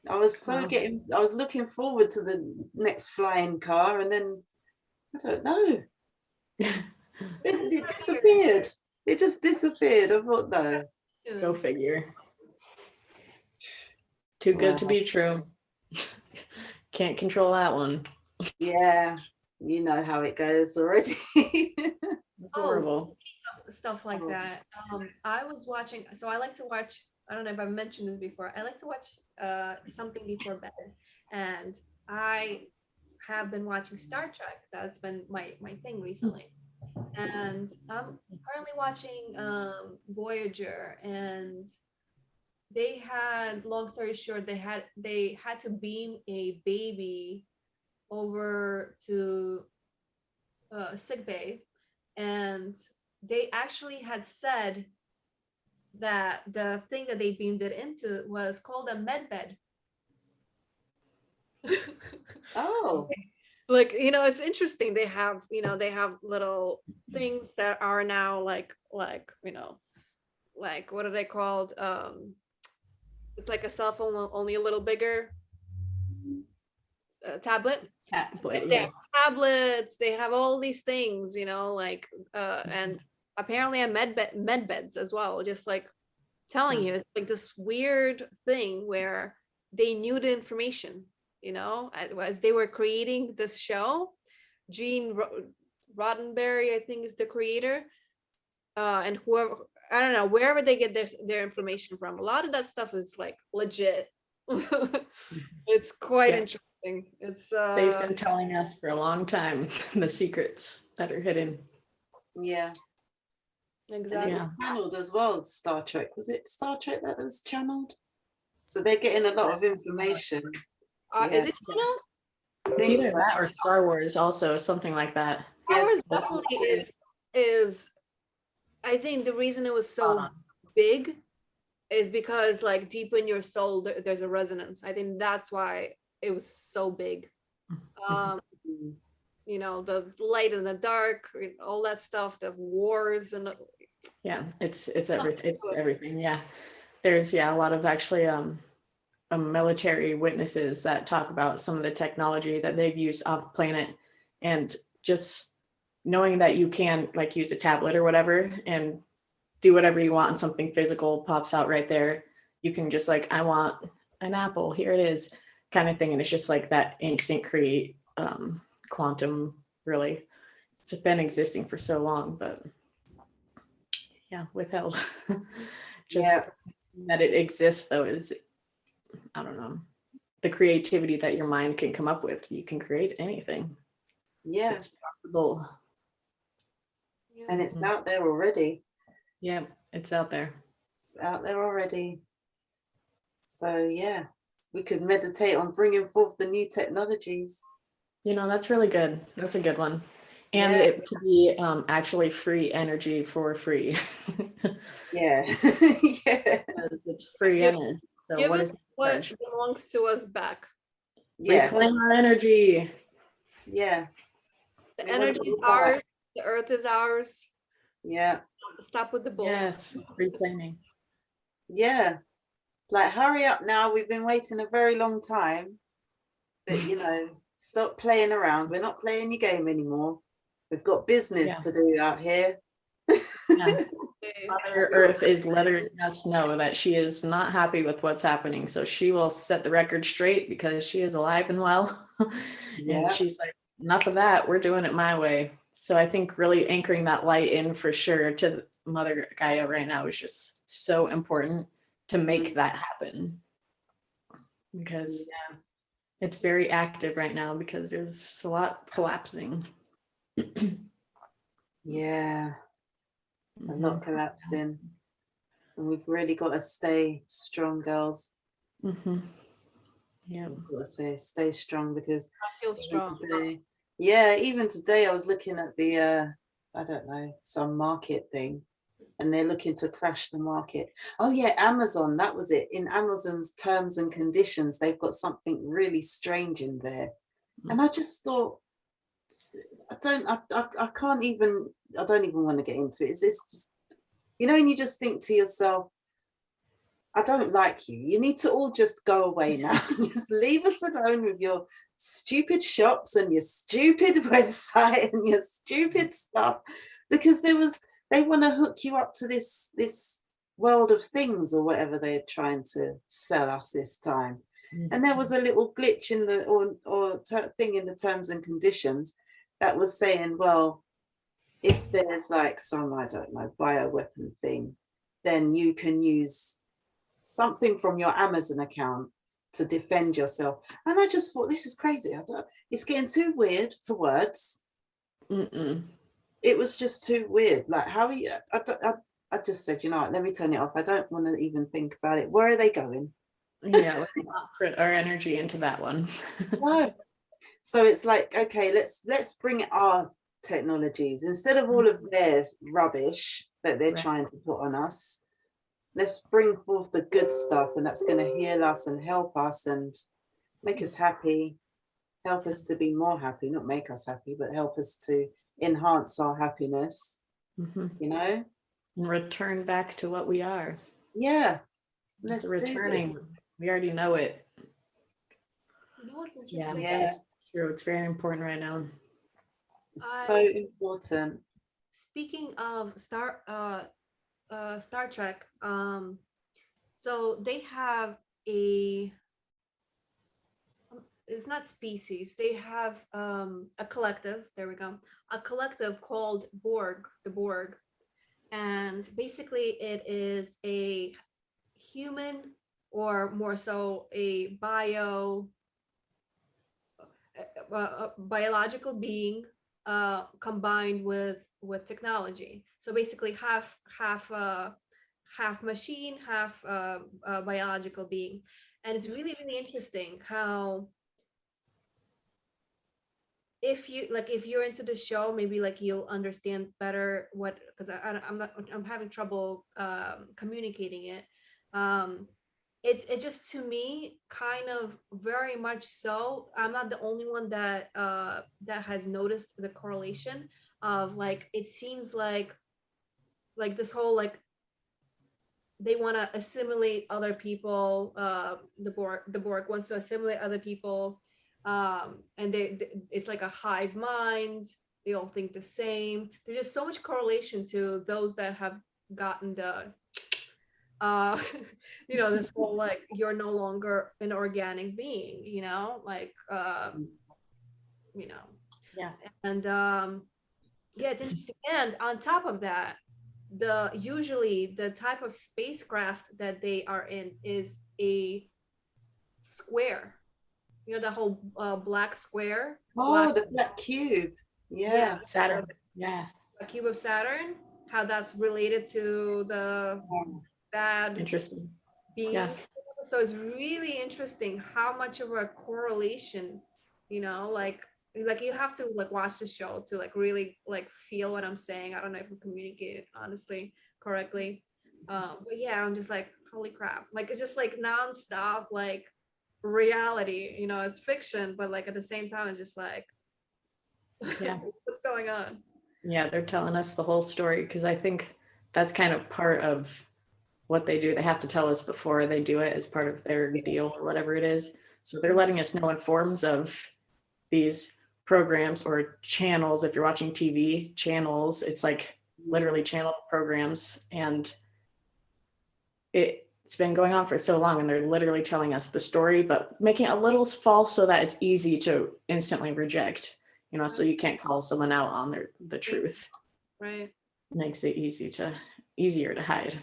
I was I was looking forward to the next flying car, and then I don't know. It disappeared. It just disappeared. I thought, no. Go figure. Too good to be true. Can't control that one. Yeah, you know how it goes already. It's horrible. Stuff like that. I was watching, so I like to watch, I don't know if I've mentioned this before, I like to watch something before bed, and I have been watching Star Trek. That's been my thing recently. And I'm currently watching Voyager, and they had, long story short, they had to beam a baby over to sick bay, and they actually had said that the thing that they beamed it into was called a med bed. Oh. Like, it's interesting. They have little things that are now like what are they called? It's like a cell phone, only a little bigger. Tablet. They have tablets. They have all these things, and apparently a med beds as well. Just like telling you, it's like this weird thing where they knew the information. As they were creating this show. Gene Roddenberry, I think, is the creator, and whoever, I don't know, wherever they get their information from. A lot of that stuff is like legit. It's quite interesting. It's they've been telling us for a long time the secrets that are hidden. Yeah. Exactly. And it was channeled as well. Star Trek, was it Star Trek that was channeled? So they're getting a lot of information. Is it channeled? It's either that or Star Wars, also something like that. Star Wars is I think the reason it was so big is because, like, deep in your soul there's a resonance. I think that's why it was so big. The light and the dark, all that stuff, the wars and it's everything. Yeah, there's a lot of actually military witnesses that talk about some of the technology that they've used off planet and just knowing that you can like use a tablet or whatever and do whatever you want and something physical pops out right there. You can just like, I want an apple, here it is, kind of thing. And it's just like that instant create quantum, really. It's been existing for so long, but yeah, withheld. Just that it exists though is, I don't know, the creativity that your mind can come up with. You can create anything. Yeah. It's possible. And it's out there already. Yeah, it's out there. It's out there already. So yeah, we could meditate on bringing forth the new technologies. You know, that's really good. That's a good one. And it could be actually free energy for free. Yeah. Yeah. Because it's free energy. So what is what belongs to us back? Yeah. Reclaim our energy. Yeah. The energy is ours. The earth is ours. Yeah. Stop with the bull. Yes, reclaiming. Yeah. Like, hurry up now. We've been waiting a very long time. But, you know, stop playing around. We're not playing your game anymore. We've got business to do out here. Yeah. Mother Earth is letting us know that she is not happy with what's happening. So she will set the record straight because she is alive and well. And she's like, enough of that. We're doing it my way. So I think really anchoring that light in for sure to Mother Gaia right now is just so important to make that happen. Because it's very active right now because there's a lot collapsing. Yeah. And not collapsing. And we've really got to stay strong, girls. Yeah. We've got to stay strong because I feel strong. today, even today I was looking at the I don't know, some market thing, and they're looking to crash the market. Oh yeah, Amazon, that was it. In Amazon's terms and conditions, they've got something really strange in there. And I just thought, I don't even want to get into it. Is this just, you know, and you just think to yourself, I don't like you. You need to all just go away now. Just leave us alone with your stupid shops and your stupid website and your stupid stuff, because they want to hook you up to this world of things or whatever they're trying to sell us this time. And there was a little glitch in the thing in the terms and conditions that was saying, well, if there's like some, I don't know, bioweapon thing, then you can use something from your Amazon account to defend yourself. And I just thought, this is crazy. It's getting too weird for words. It was just too weird. Like, how are you? I just said, you know what, let me turn it off. I don't want to even think about it. Where are they going? Yeah, let's not put our energy into that one. No. So it's like, okay, let's bring our technologies instead of all of their rubbish that they're trying to put on us. Let's bring forth the good stuff, and that's going to heal us and help us and make us happy, help us to be more happy, not make us happy, but help us to enhance our happiness, you know? And return back to what we are. Yeah. Let's returning. We already know it. You know what's interesting? Yeah, it's true. It's very important right now. It's so important. Speaking of Star Trek, so they have it's not species, they have a collective, there we go, a collective called the Borg, and basically it is a human, or more so a biological being combined with technology. So basically half machine, half biological being. And it's really, really interesting how, if you're into the show, maybe like you'll understand better what, because I'm having trouble communicating it. It's just, to me, kind of very much so. I'm not the only one that has noticed the correlation of, like, it seems like this whole, like, they want to assimilate other people. The Borg wants to assimilate other people, And it's like a hive mind. They all think the same. There's just so much correlation to those that have gotten the this whole like you're no longer an organic being, like Yeah. and yeah, it's interesting. And on top of that, usually the type of spacecraft that they are in is a square, the whole black square. The black cube. Yeah. Saturn. Yeah. A cube of Saturn, how that's related to the bad Interesting. being. Yeah. So it's really interesting how much of a correlation, like you have to like watch the show to like really like feel what I'm saying. I don't know if we communicated honestly correctly. But yeah, I'm just like, holy crap. Like it's just like nonstop like reality, it's fiction, but like at the same time it's just like Yeah. what's going on? Yeah, they're telling us the whole story, because I think that's kind of part of what they do. They have to tell us before they do it as part of their deal or whatever it is. So they're letting us know in forms of these programs or channels. If you're watching TV channels, it's like literally channel programs, and it's been going on for so long, and they're literally telling us the story, but making it a little false so that it's easy to instantly reject, so you can't call someone out on the truth. Right. Makes it easier to hide.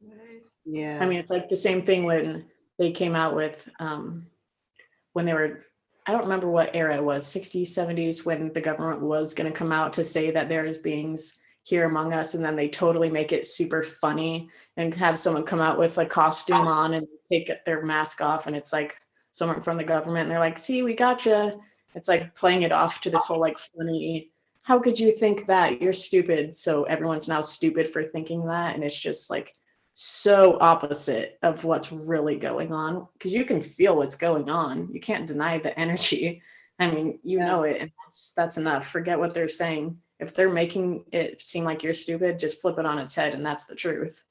Right. Yeah. I mean, it's like the same thing when they came out with when they were, I don't remember what era it was, 60s, 70s, when the government was going to come out to say that there's beings here among us, and then they totally make it super funny and have someone come out with a costume on and take their mask off, and it's like someone from the government, and they're like, see, we gotcha. It's like playing it off to this whole like funny, how could you think that? You're stupid. So everyone's now stupid for thinking that, and it's just like so opposite of what's really going on, because you can feel what's going on. You can't deny the energy. I mean, know it, and that's enough. Forget what they're saying. If they're making it seem like you're stupid, just flip it on its head, and that's the truth.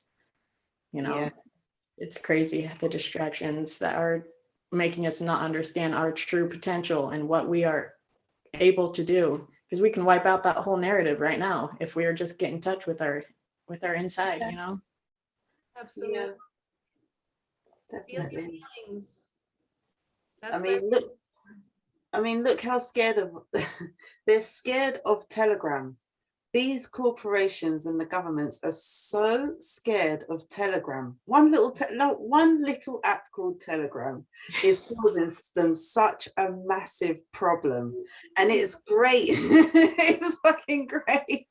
It's crazy, the distractions that are making us not understand our true potential and what we are able to do, because we can wipe out that whole narrative right now if we are just get in touch with our inside. Absolutely. Yeah, definitely. Feel your feelings. Look how scared of they're scared of Telegram. These corporations and the governments are so scared of Telegram. One little app called Telegram is causing them such a massive problem, and it's great. It's fucking great.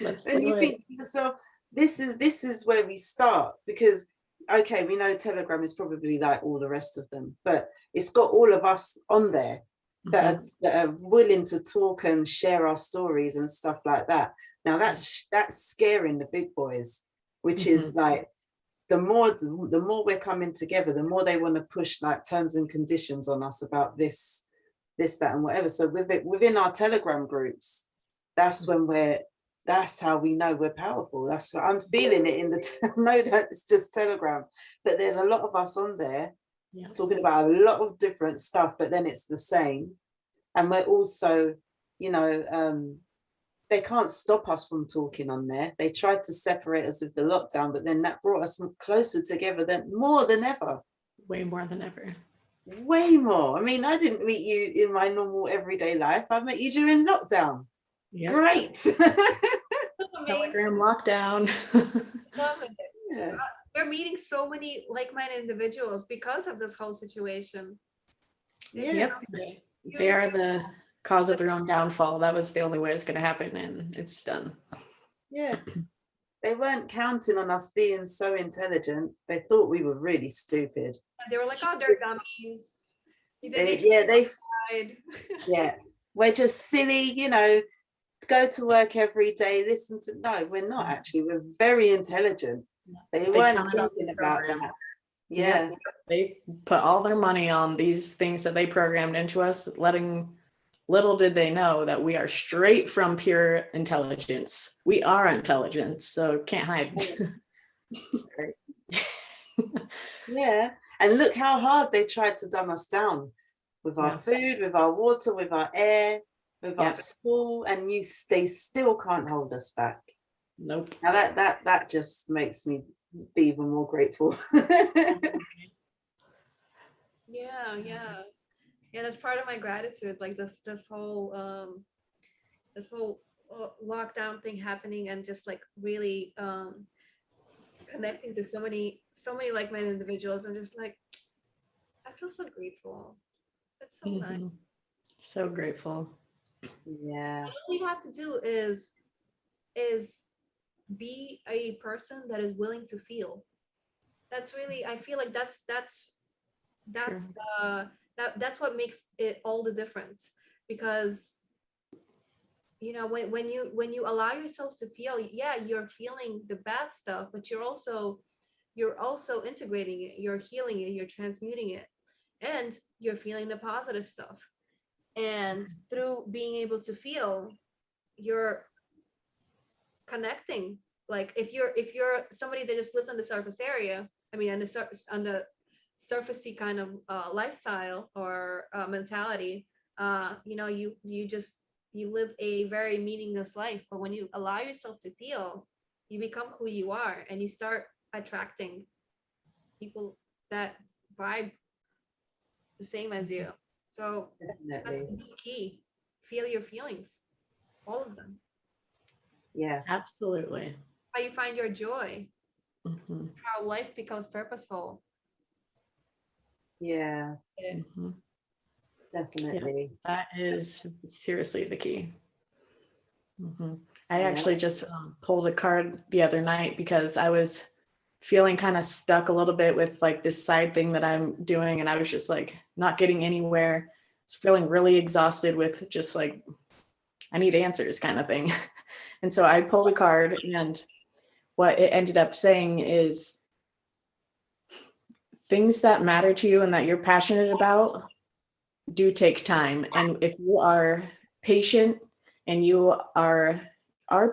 And you think to yourself, this is where we start, because okay, we know Telegram is probably like all the rest of them, but it's got all of us on there that are willing to talk and share our stories and stuff like that. Now that's scaring the big boys, which is like the more we're coming together, the more they want to push like terms and conditions on us about this, that, and whatever. So within our Telegram groups, that's how we know we're powerful. That's what I'm feeling it in the no, that it's just Telegram, but there's a lot of us on there talking about a lot of different stuff, but then it's the same. And we're also, they can't stop us from talking on there. They tried to separate us with the lockdown, but then that brought us closer together more than ever. Way more than ever. Way more. I mean, I didn't meet you in my normal everyday life. I met you during lockdown. Yep. Great. Telegram lockdown. Love it. Yeah. We're meeting so many like-minded individuals because of this whole situation. Yep. They are the cause of their own downfall. That was the only way it's going to happen, and it's done. Yeah. They weren't counting on us being so intelligent. They thought we were really stupid. They were like, oh, they're dummies. We're just silly, go to work every day, listen to, no, we're not actually. We're very intelligent. They weren't thinking about that. Yeah. They put all their money on these things that they programmed into us, little did they know that we are straight from pure intelligence. We are intelligent, so can't hide. Yeah. And look how hard they tried to dumb us down with our food, with our water, with our air, with our school, and they still can't hold us back. Nope. Now that just makes me be even more grateful. Yeah, that's part of my gratitude, like this whole lockdown thing happening, and just like really connecting to so many like-minded individuals. I'm just like, I feel so grateful. That's so nice. So grateful. Yeah. All we have to do is be a person that is willing to feel. That's really, I feel like that's what makes it all the difference. Because when you allow yourself to feel, you're feeling the bad stuff, but you're also integrating it, you're healing it, you're transmuting it, and you're feeling the positive stuff. And through being able to feel, you're connecting. Like if you're somebody that just lives on the surface area, I mean on the surfacey kind of lifestyle or mentality, you live a very meaningless life. But when you allow yourself to feel, you become who you are, and you start attracting people that vibe the same as you. So Definitely. that's the key. Feel your feelings, all of them. Yeah, absolutely. How you find your joy, how life becomes purposeful. Yeah. Definitely. Yeah, that is seriously the key. I actually just pulled a card the other night because I was feeling kind of stuck a little bit with like this side thing that I'm doing, and I was just like not getting anywhere. I was feeling really exhausted with just like, I need answers kind of thing. And so I pulled a card, and what it ended up saying is things that matter to you and that you're passionate about do take time. And if you are patient and you are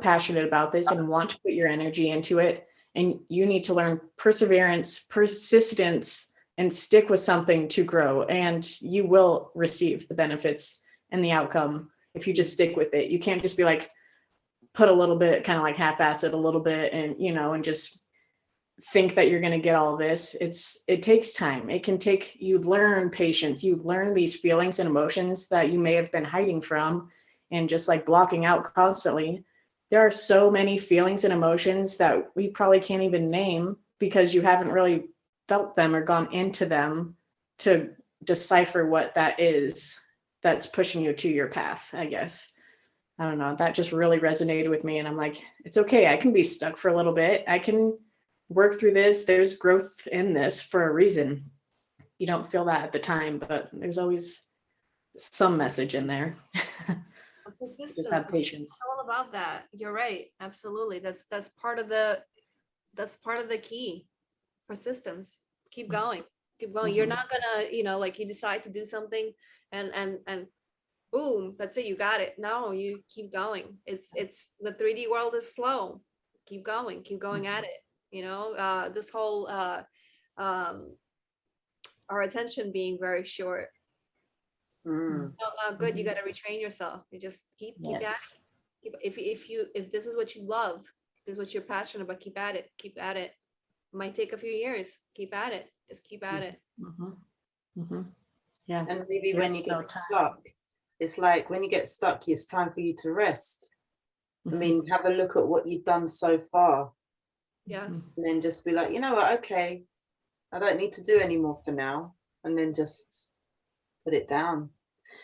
passionate about this and want to put your energy into it, and you need to learn perseverance, persistence, and stick with something to grow, and you will receive the benefits and the outcome if you just stick with it. You can't just be like, put a little bit, kind of like half-ass it a little bit, and and just think that you're going to get all this. It takes time. It can take, you learn patience, you learn these feelings and emotions that you may have been hiding from and just like blocking out constantly. There are so many feelings and emotions that we probably can't even name because you haven't really felt them or gone into them to decipher what that is that's pushing you to your path, I guess. I don't know. That just really resonated with me. And I'm like, it's okay. I can be stuck for a little bit. I can work through this. There's growth in this for a reason. You don't feel that at the time, but there's always some message in there. Just have patience. It's all about that. You're right. Absolutely. That's part of the key. Persistence. Keep going. Keep going. You're not gonna, like you decide to do something and boom, that's it, you got it. No, you keep going. It's the 3D world is slow. Keep going at it. This whole our attention being very short. Not good. You got to retrain yourself. You just keep at it. If this is what you love, this is what you're passionate about, keep at it. It might take a few years. Keep at it. Just keep at it. Yeah. And maybe when you get stuck, it's like when you get stuck, it's time for you to rest. I mean, have a look at what you've done so far. Yes. And then just be like, you know what, okay, I don't need to do any more for now. And then just put it down.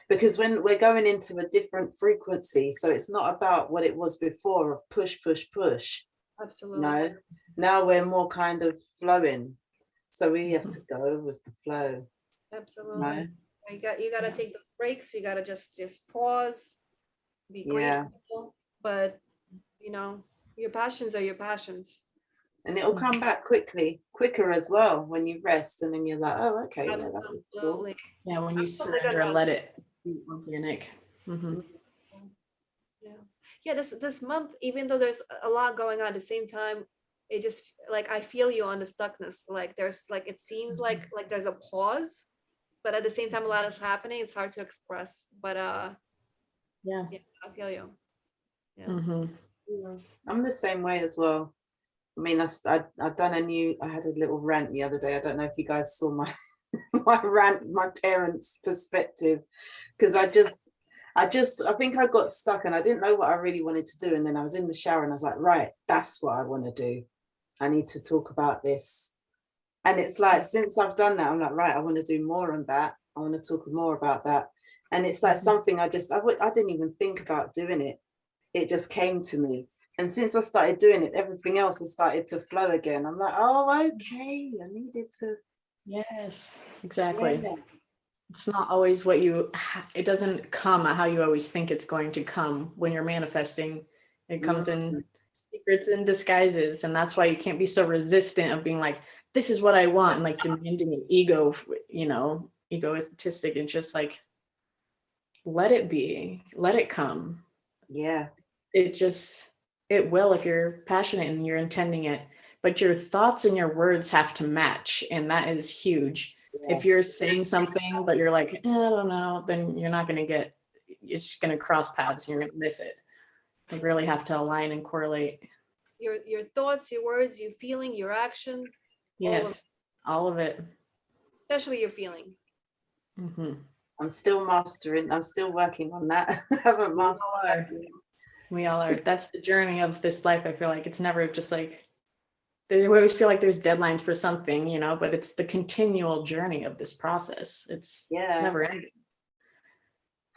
Because when we're going into a different frequency, so it's not about what it was before of push. Absolutely. Now we're more kind of flowing. So we have to go with the flow. Absolutely. You got to take those breaks. You got to just pause, be grateful. But your passions are your passions. And it'll come back quicker as well when you rest, and then you're like, oh, okay. Absolutely. Yeah, when you surrender and let it be organic. Yeah. This month, even though there's a lot going on at the same time, it just like I feel you on the stuckness. Like there's like it seems like there's a pause, but at the same time, a lot is happening. It's hard to express, but yeah, I feel you. Yeah. Mm-hmm. I'm the same way as well. I mean, I've done I had a little rant the other day. I don't know if you guys saw my my rant, my parents' perspective, because I think I got stuck and I didn't know what I really wanted to do. And then I was in the shower and I was like, right, that's what I want to do. I need to talk about this. And it's like, since I've done that, I'm like, right, I want to do more on that. I want to talk more about that. And it's like something I didn't even think about doing it. It just came to me. And since I started doing it, everything else has started to flow again. I'm like, oh, okay, I needed to. Yes, exactly. Yeah. It's not always it doesn't come how you always think it's going to come when you're manifesting. It comes in secrets and disguises. And that's why you can't be so resistant of being like, this is what I want, and like demanding an ego, egoistic, and just like, let it be, let it come. Yeah. It will if you're passionate and you're intending it, but your thoughts and your words have to match. And that is huge. Yes. If you're saying something, but you're like, I don't know, then you're not going to it's just going to cross paths and you're going to miss it. You really have to align and correlate. Your thoughts, your words, your feeling, your action. Yes, all of it. Especially your feeling. Mm-hmm. I'm still working on that. I haven't mastered that. We all are. That's the journey of this life. I feel like it's never just like, we always feel like there's deadlines for something, but it's the continual journey of this process. It's never ending.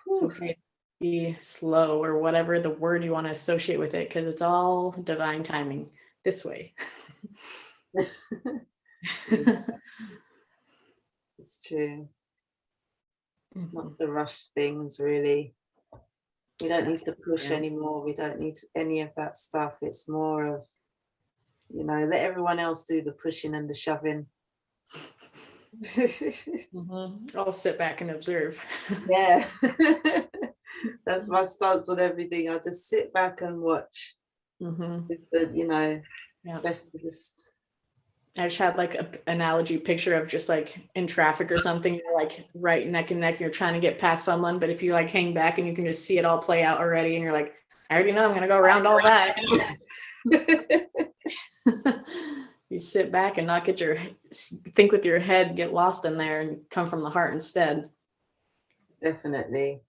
It's okay to be slow or whatever the word you want to associate with it, because it's all divine timing this way. It's true. Not to rush things, really. We don't need to push anymore. We don't need any of that stuff. It's more of, let everyone else do the pushing and the shoving. I'll sit back and observe. Yeah. That's my stance on everything. I just sit back and watch. It's the, best to just. I just had like an analogy picture of just like in traffic or something, you're like right neck and neck, you're trying to get past someone, but if you like hang back and you can just see it all play out already, and you're like, I already know I'm gonna go around all that. You sit back and not think with your head, get lost in there and come from the heart instead. Definitely.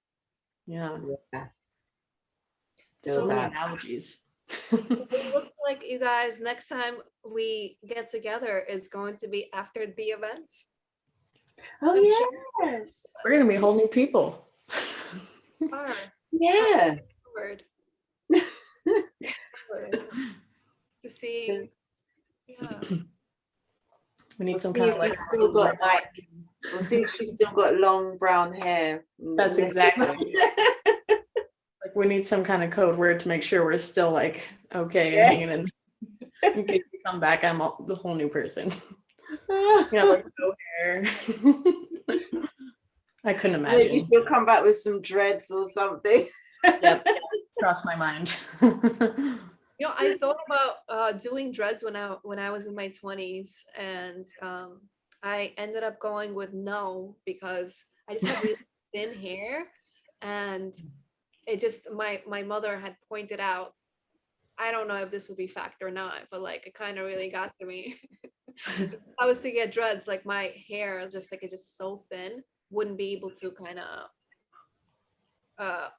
Yeah. So many analogies. It looks like you guys, next time we get together is going to be after the event. Oh, yes. We're going to be whole new people. Yeah. To see. Yeah. We need some kind of like. We'll see if she's still got long brown hair. That's exactly. Like we need some kind of code word to make sure we're still like okay and hanging in case we come back. I'm the whole new person. Like no hair. I couldn't imagine. Maybe she'll come back with some dreads or something. Yep. Crossed my mind. I thought about doing dreads when I was in my 20s, and I ended up going with no, because I just have really thin hair, and it just my mother had pointed out, I don't know if this will be fact or not, but like it kind of really got to me. If I was to get dreads, like my hair just like it's just so thin, wouldn't be able to kind of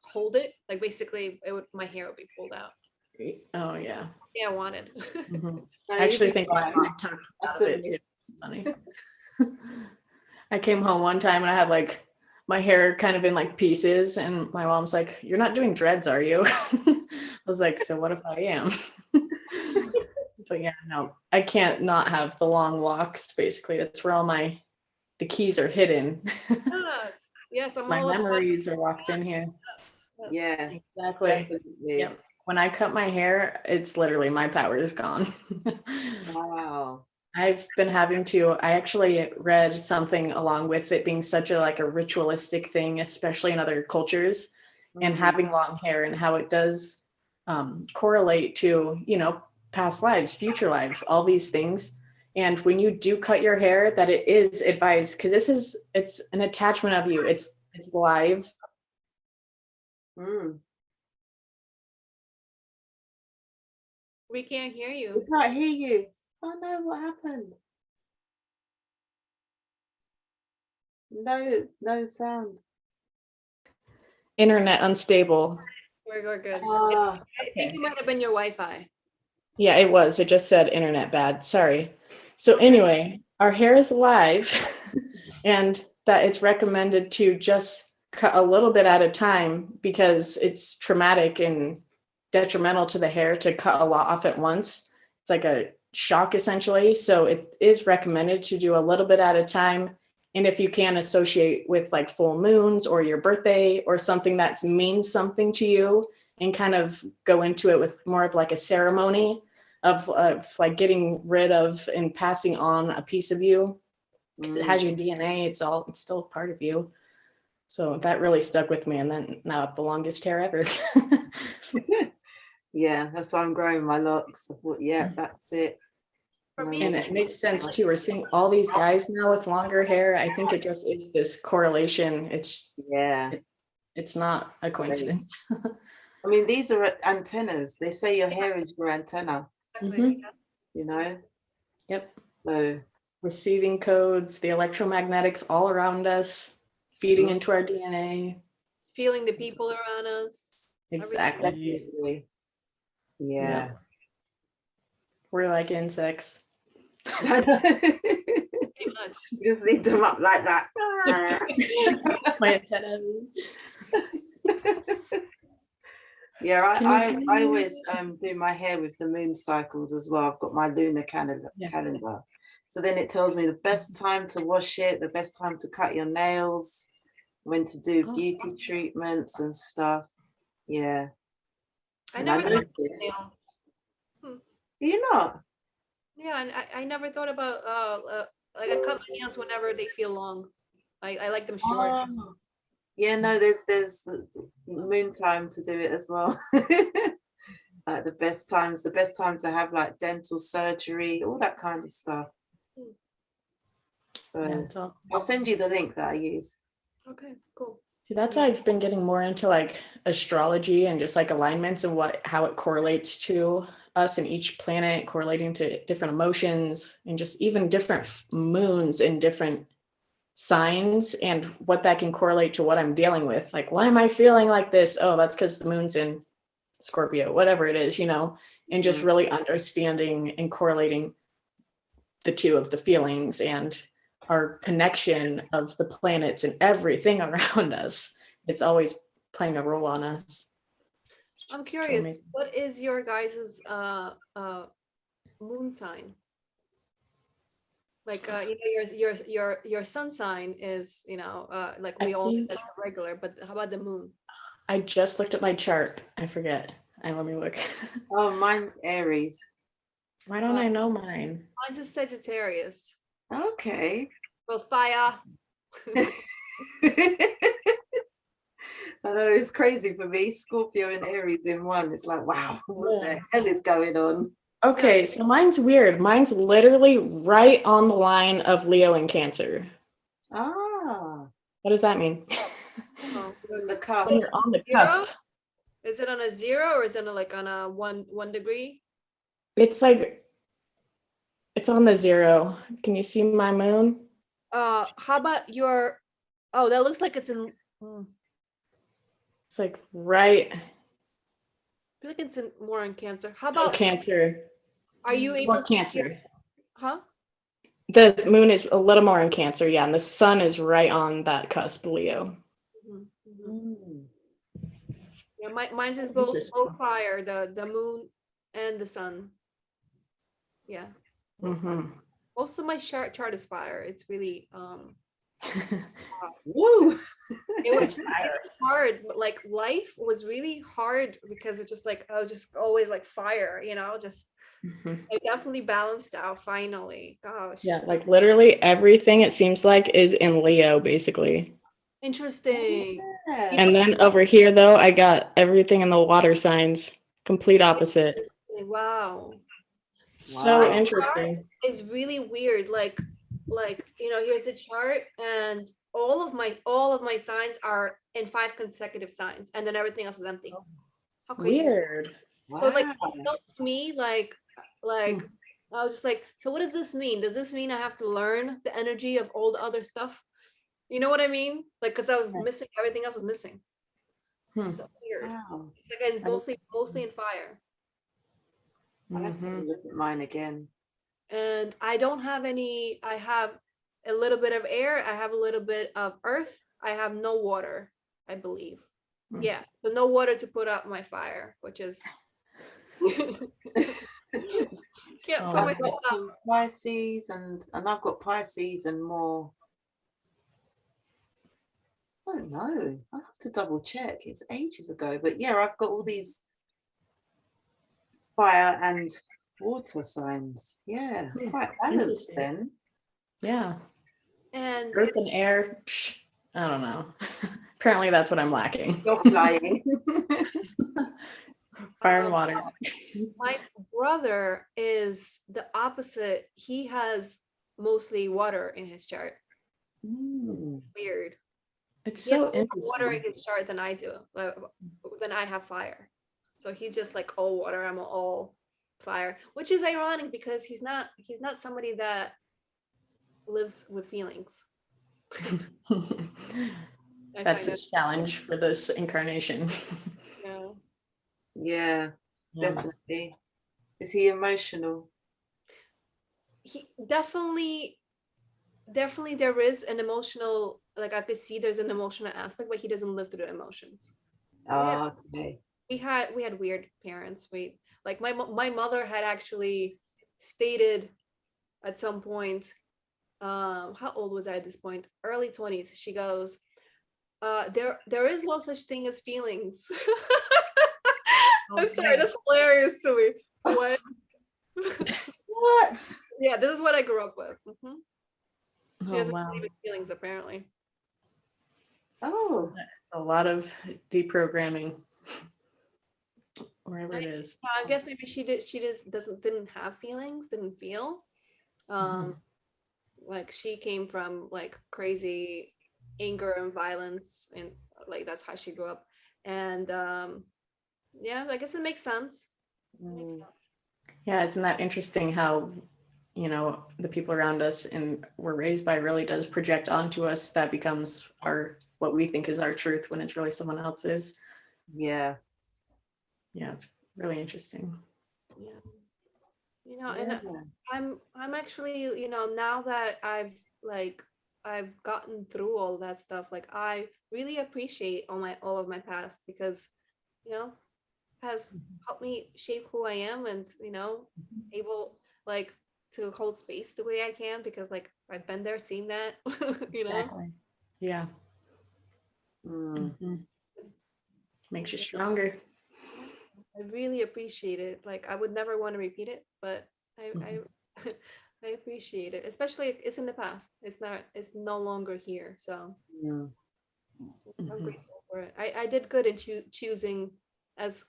hold it. Like basically my hair would be pulled out. Oh yeah. Yeah, I wanted. I actually think my mom talked about it too. It's funny. I came home one time and I had like my hair kind of in like pieces, and my mom's like, "You're not doing dreads, are you?" I was like, "So what if I am?" But yeah, no, I can't not have the long locks. Basically, that's where all the keys are hidden. Yes. My memories are locked in here. Yeah, exactly. Definitely. Yep. When I cut my hair, it's literally my power is gone. Wow. I've been I actually read something along with it being such a ritualistic thing, especially in other cultures, and having long hair and how it does correlate to, past lives, future lives, all these things. And when you do cut your hair, that it is advised, because it's an attachment of you. It's live. We can't hear We you. can't hear you. Oh no, what happened? No sound. Internet unstable. We're good. Ah, I think it might have been your Wi-Fi. Yeah, it was. It just said internet bad. Sorry. So anyway, our hair is alive and that it's recommended to just cut a little bit at a time because it's traumatic and detrimental to the hair to cut a lot off at once. It's like a shock essentially. So it is recommended to do a little bit at a time. And if you can associate with like full moons or your birthday or something that means something to you, and kind of go into it with more of like a ceremony of like getting rid of and passing on a piece of you, because it has your DNA. It's still part of you. So that really stuck with me. And then now I have the longest hair ever. yeah, that's why I'm growing my locks. I thought, yeah, that's it. For me, And it makes sense too. We're seeing all these guys now with longer hair. I think it just is this correlation. It's not a coincidence. I mean, these are antennas. They say your hair is your antenna. Mhm. You know. Yep. So receiving codes, the electromagnetics all around us, feeding into our DNA. Feeling the people around us. Exactly. Definitely. Yeah. We're like insects. Pretty much. Just leave them up like that. My antennas. Yeah, I always do my hair with the moon cycles as well. I've got my lunar calendar. So then it tells me the best time to wash it, the best time to cut your nails, when to do beauty treatments and stuff. Yeah. I never thought about nails. Do you not? Yeah, and I never thought about like I cut my nails whenever they feel long. I like them short. Yeah, no, there's the moon time to do it as well. Like the best time to have like dental surgery, all that kind of stuff. So I'll send you the link that I use. Okay, cool. See, that's why I've been getting more into like astrology and just like alignments and how it correlates to us and each planet, correlating to different emotions and just even different moons and different signs, and what that can correlate to what I'm dealing with. Like, why am I feeling like this? Oh, that's because the moon's in Scorpio, whatever it is, and just really understanding and correlating the two of the feelings and our connection of the planets and everything around us. It's always playing a role on us. I'm curious, what is your guys's moon sign? Like your sun sign is like we all that's regular, but how about the moon? I just looked at my chart. I forget. Let me look. Oh, mine's Aries. Why don't I know mine? Mine's a Sagittarius. Okay. Well, fire. I know, it's crazy for me. Scorpio and Aries in one. It's like, wow, what the hell is going on? Okay, so mine's weird. Mine's literally right on the line of Leo and Cancer. Ah. What does that mean? You're on the cusp. When you're on the cusp. Is it on a 0 or is it on a 1 degree? It's like, it's on the 0. Can you see my moon? How about your, oh, that looks like it's in, it's like right. I feel like it's more in Cancer. How about Cancer? Are you able to Cancer? Huh? The moon is a little more in Cancer, yeah, and the sun is right on that cusp, Leo. Yeah, mine's is both fire, the moon and the sun. Yeah. Most of my chart is fire. It's really Woo. It was hard. Like life was really hard because it's just like I was just always like fire, just it definitely balanced out finally. Gosh. Yeah, like literally everything it seems like is in Leo basically. Interesting. Yeah. And then over here though, I got everything in the water signs, complete opposite. Wow. So interesting. It's really weird. Like, you know, here's the chart, and all of my signs are in 5 consecutive signs, and then everything else is empty. How crazy. Weird. So like it felt to me like I was just like, so what does this mean? Does this mean I have to learn the energy of all the other stuff? You know what I mean? Like, because I was missing, everything else was missing. So weird. Wow. Again, mostly in fire. I'll have to look at mine again. And I don't have any, I have a little bit of air, I have a little bit of earth, I have no water, I believe. Yeah, so no water to put out my fire, which is I've got some Pisces and I've got Pisces and more. I don't know. I have to double check. It's ages ago, but yeah, I've got all these fire and water signs. Yeah, quite balanced then. Yeah. And earth and air, I don't know. Apparently that's what I'm lacking. You're flying. Fire and water. My brother is the opposite. He has mostly water in his chart. Weird. It's so interesting. Water in his chart than I do. Than I have fire. So he's just like all water. I'm all fire, which is ironic because he's not somebody that lives with feelings. That's his challenge for this incarnation. Yeah, definitely. Is he emotional? He definitely there is an emotional, like I could see there's an emotional aspect, but he doesn't live through the emotions. Okay. We had weird parents. Like my mother had actually stated at some point, how old was I at this point? Early 20s. She goes, there is no such thing as feelings. I'm sorry, that's hilarious to me. What? What? Yeah, this is what I grew up with. She doesn't believe in feelings, apparently. Oh, that's a lot of deprogramming, wherever it is. I guess maybe she didn't have feelings, didn't feel. Like she came from like crazy anger and violence, and like that's how she grew up. And yeah, I guess it makes sense. Yeah, isn't that interesting how, you know, the people around us and we're raised by really does project onto us, that becomes what we think is our truth when it's really someone else's. Yeah, it's really interesting. You know, and I'm actually, you know, now that I've gotten through all that stuff, like I really appreciate all of my past, because, you know, has helped me shape who I am, and, you know, able like to hold space the way I can, because like I've been there, seen that. You know. Exactly. Yeah. Makes you stronger. I really appreciate it. Like I would never want to repeat it, but I appreciate it. Especially it's in the past. It's no longer here. So I'm grateful for it. I did good in choosing, as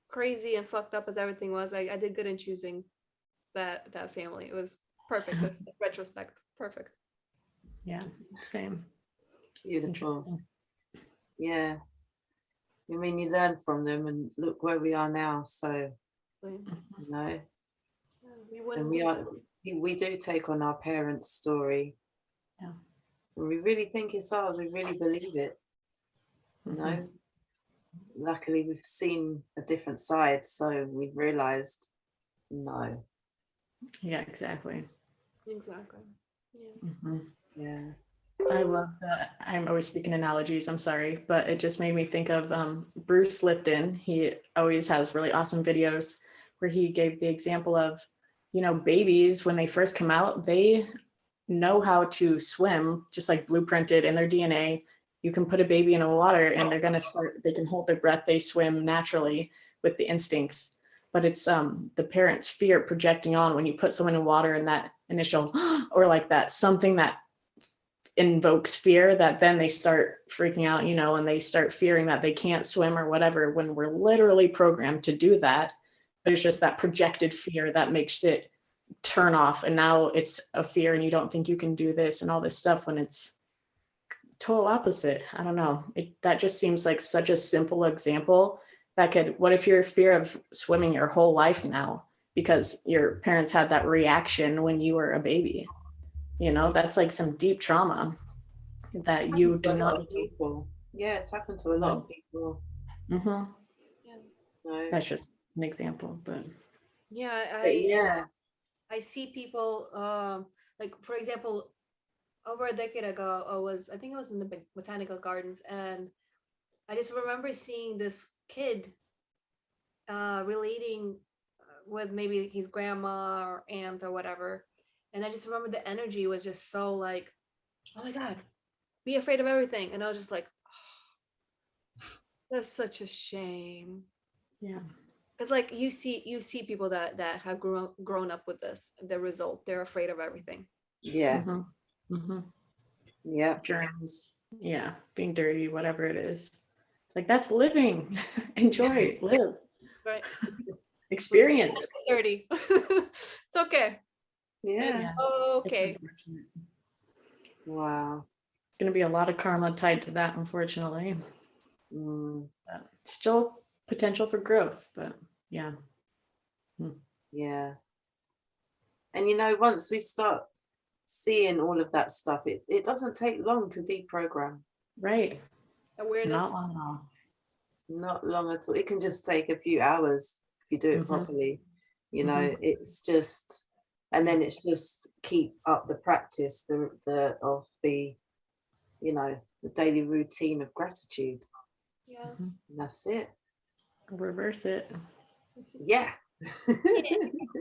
crazy and fucked up as everything was. I did good in choosing that family. It was perfect. That's retrospect. Perfect. Yeah, same. Beautiful. Yeah. I mean, you learn from them, and look where we are now. So, you know, and we do take on our parents' story. Yeah. And we really think it's ours. We really believe it. You know, luckily we've seen a different side, so we've realized no. Yeah, exactly. Yeah. I love that. I'm always speaking analogies, I'm sorry, but it just made me think of Bruce Lipton. He always has really awesome videos where he gave the example of, you know, babies, when they first come out, they know how to swim, just like blueprinted in their DNA. You can put a baby in the water and they can hold their breath, they swim naturally with the instincts. But it's the parents' fear projecting on when you put someone in water, and that initial or like that something that invokes fear, that then they start freaking out, you know, and they start fearing that they can't swim or whatever, when we're literally programmed to do that. but it's just that projected fear that makes it turn off. And now it's a fear and you don't think you can do this and all this stuff when it's total opposite. I don't know. That just seems like such a simple example that could, what if you're fear of swimming your whole life now because your parents had that reaction when you were a baby? You know, that's like some deep trauma that you do not. People. Yeah, it's happened to a lot of people. Mm-hmm. Yeah. No. That's just an example, but yeah, I see people like, for example, over a decade ago, I think it was in the botanical gardens, and I just remember seeing this kid relating with maybe his grandma or aunt or whatever, and I just remember the energy was just so like, oh my God, be afraid of everything, and I was just like, oh, that's such a shame. yeah, because like you see people that have grown up with this, the result, they're afraid of everything. Yeah. Mm-hmm. Mm-hmm. Yeah. Germs, yeah, being dirty, whatever it is. It's like, that's living. Enjoy, live, Right. experience. Dirty. It's okay. Yeah. Okay. Wow. Going to be a lot of karma tied to that, unfortunately. But still potential for growth, but yeah. Yeah. And you know, once we start seeing all of that stuff, it doesn't take long to deprogram. Right. Awareness. Not long at all. Not long at all. It can just take a few hours if you do it properly. You know, it's just, and then it's just keep up the practice of the, you know, the daily routine of gratitude. Yes. And that's it. Reverse it. Yeah.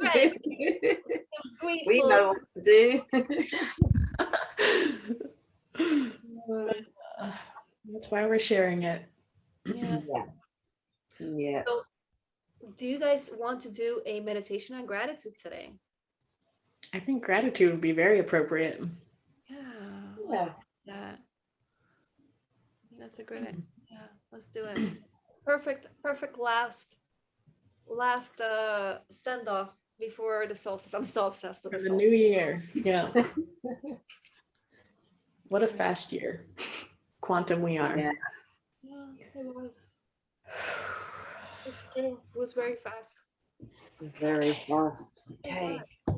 Right. We know what to do. That's why we're sharing it. Yeah. Yeah. So, do you guys want to do a meditation on gratitude today? I think gratitude would be very appropriate. Yeah. Let's do that. That's a great idea. Yeah, let's do it. Perfect last send off before the solstice. I'm so obsessed with For the the solstice. new year. Yeah. What a fast year. Quantum we are. Yeah, it was. It was very fast. Very fast. Okay. Yeah.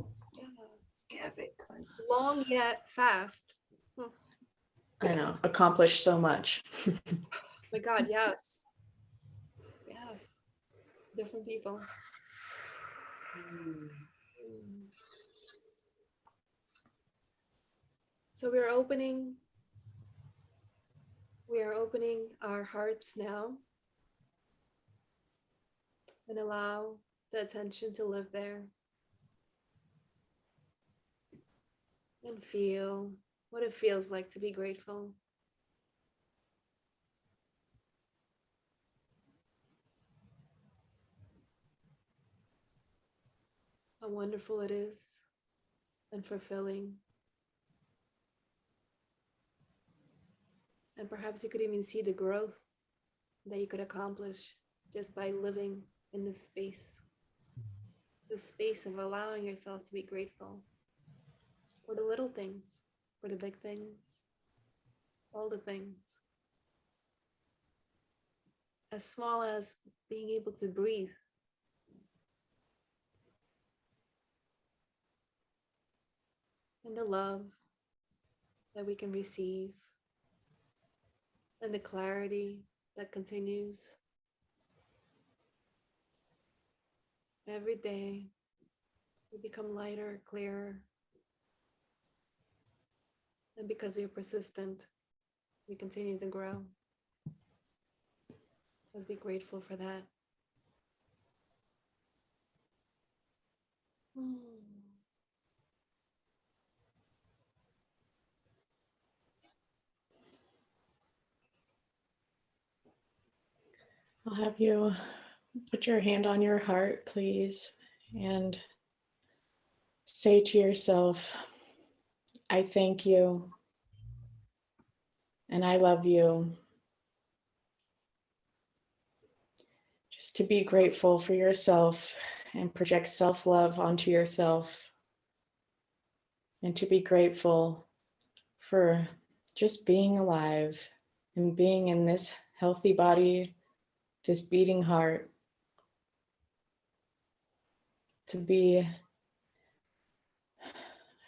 Let's get a bit close. Long yet fast. I know. Accomplished so much. Oh my God, yes. Yes. Different people. So we are opening our hearts now and allow the attention to live there and feel what it feels like to be grateful. How wonderful it is and fulfilling. And perhaps you could even see the growth that you could accomplish just by living in this space. The space of allowing yourself to be grateful for the little things, for the big things, all the things. As small as being able to breathe. And the love that we can receive. And the clarity that continues. Every day, we become lighter, clearer. And because we're persistent, we continue to grow. Let's be grateful for that. I'll have you put your hand on your heart, please, and say to yourself, I thank you, and I love you. is to be grateful for yourself and project self-love onto yourself, and to be grateful for just being alive and being in this healthy body, this beating heart, to be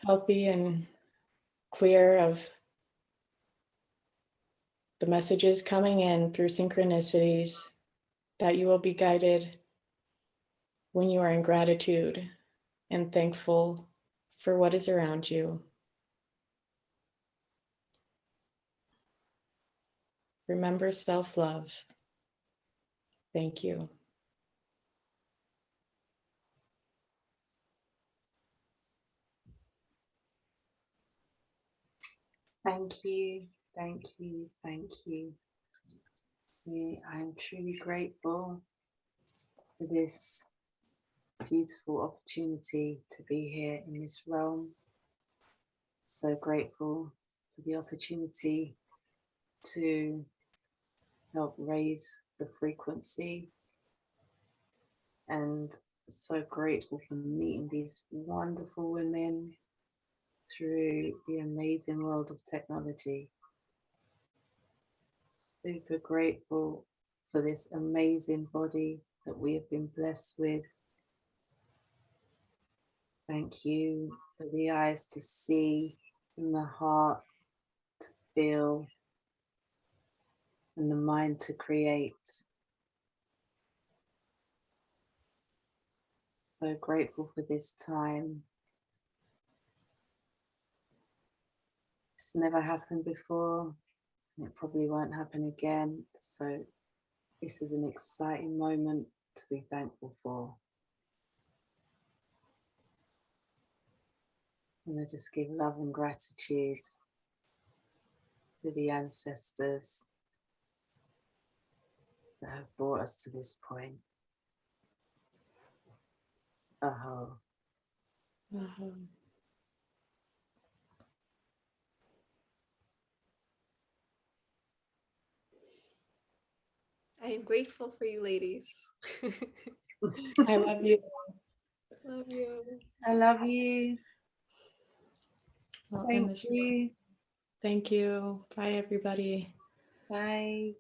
healthy and clear of the messages coming in through synchronicities, that you will be guided when you are in gratitude and thankful for what is around you. Remember self-love. Thank you. Thank you, thank you, thank you. I am truly grateful for this beautiful opportunity to be here in this realm. So grateful for the opportunity to help raise the frequency, and so grateful for meeting these wonderful women through the amazing world of technology. Super grateful for this amazing body that we have been blessed with. Thank you for the eyes to see and the heart to feel and the mind to create. So grateful for this time. It's never happened before, and it probably won't happen again. So this is an exciting moment to be thankful for. And I just give love and gratitude to the ancestors that have brought us to this point. Aho. Uh-huh. I am grateful for you ladies. I love you. Love you. I love you. I'll end Thank this. you. Thank you. Bye, everybody. Bye.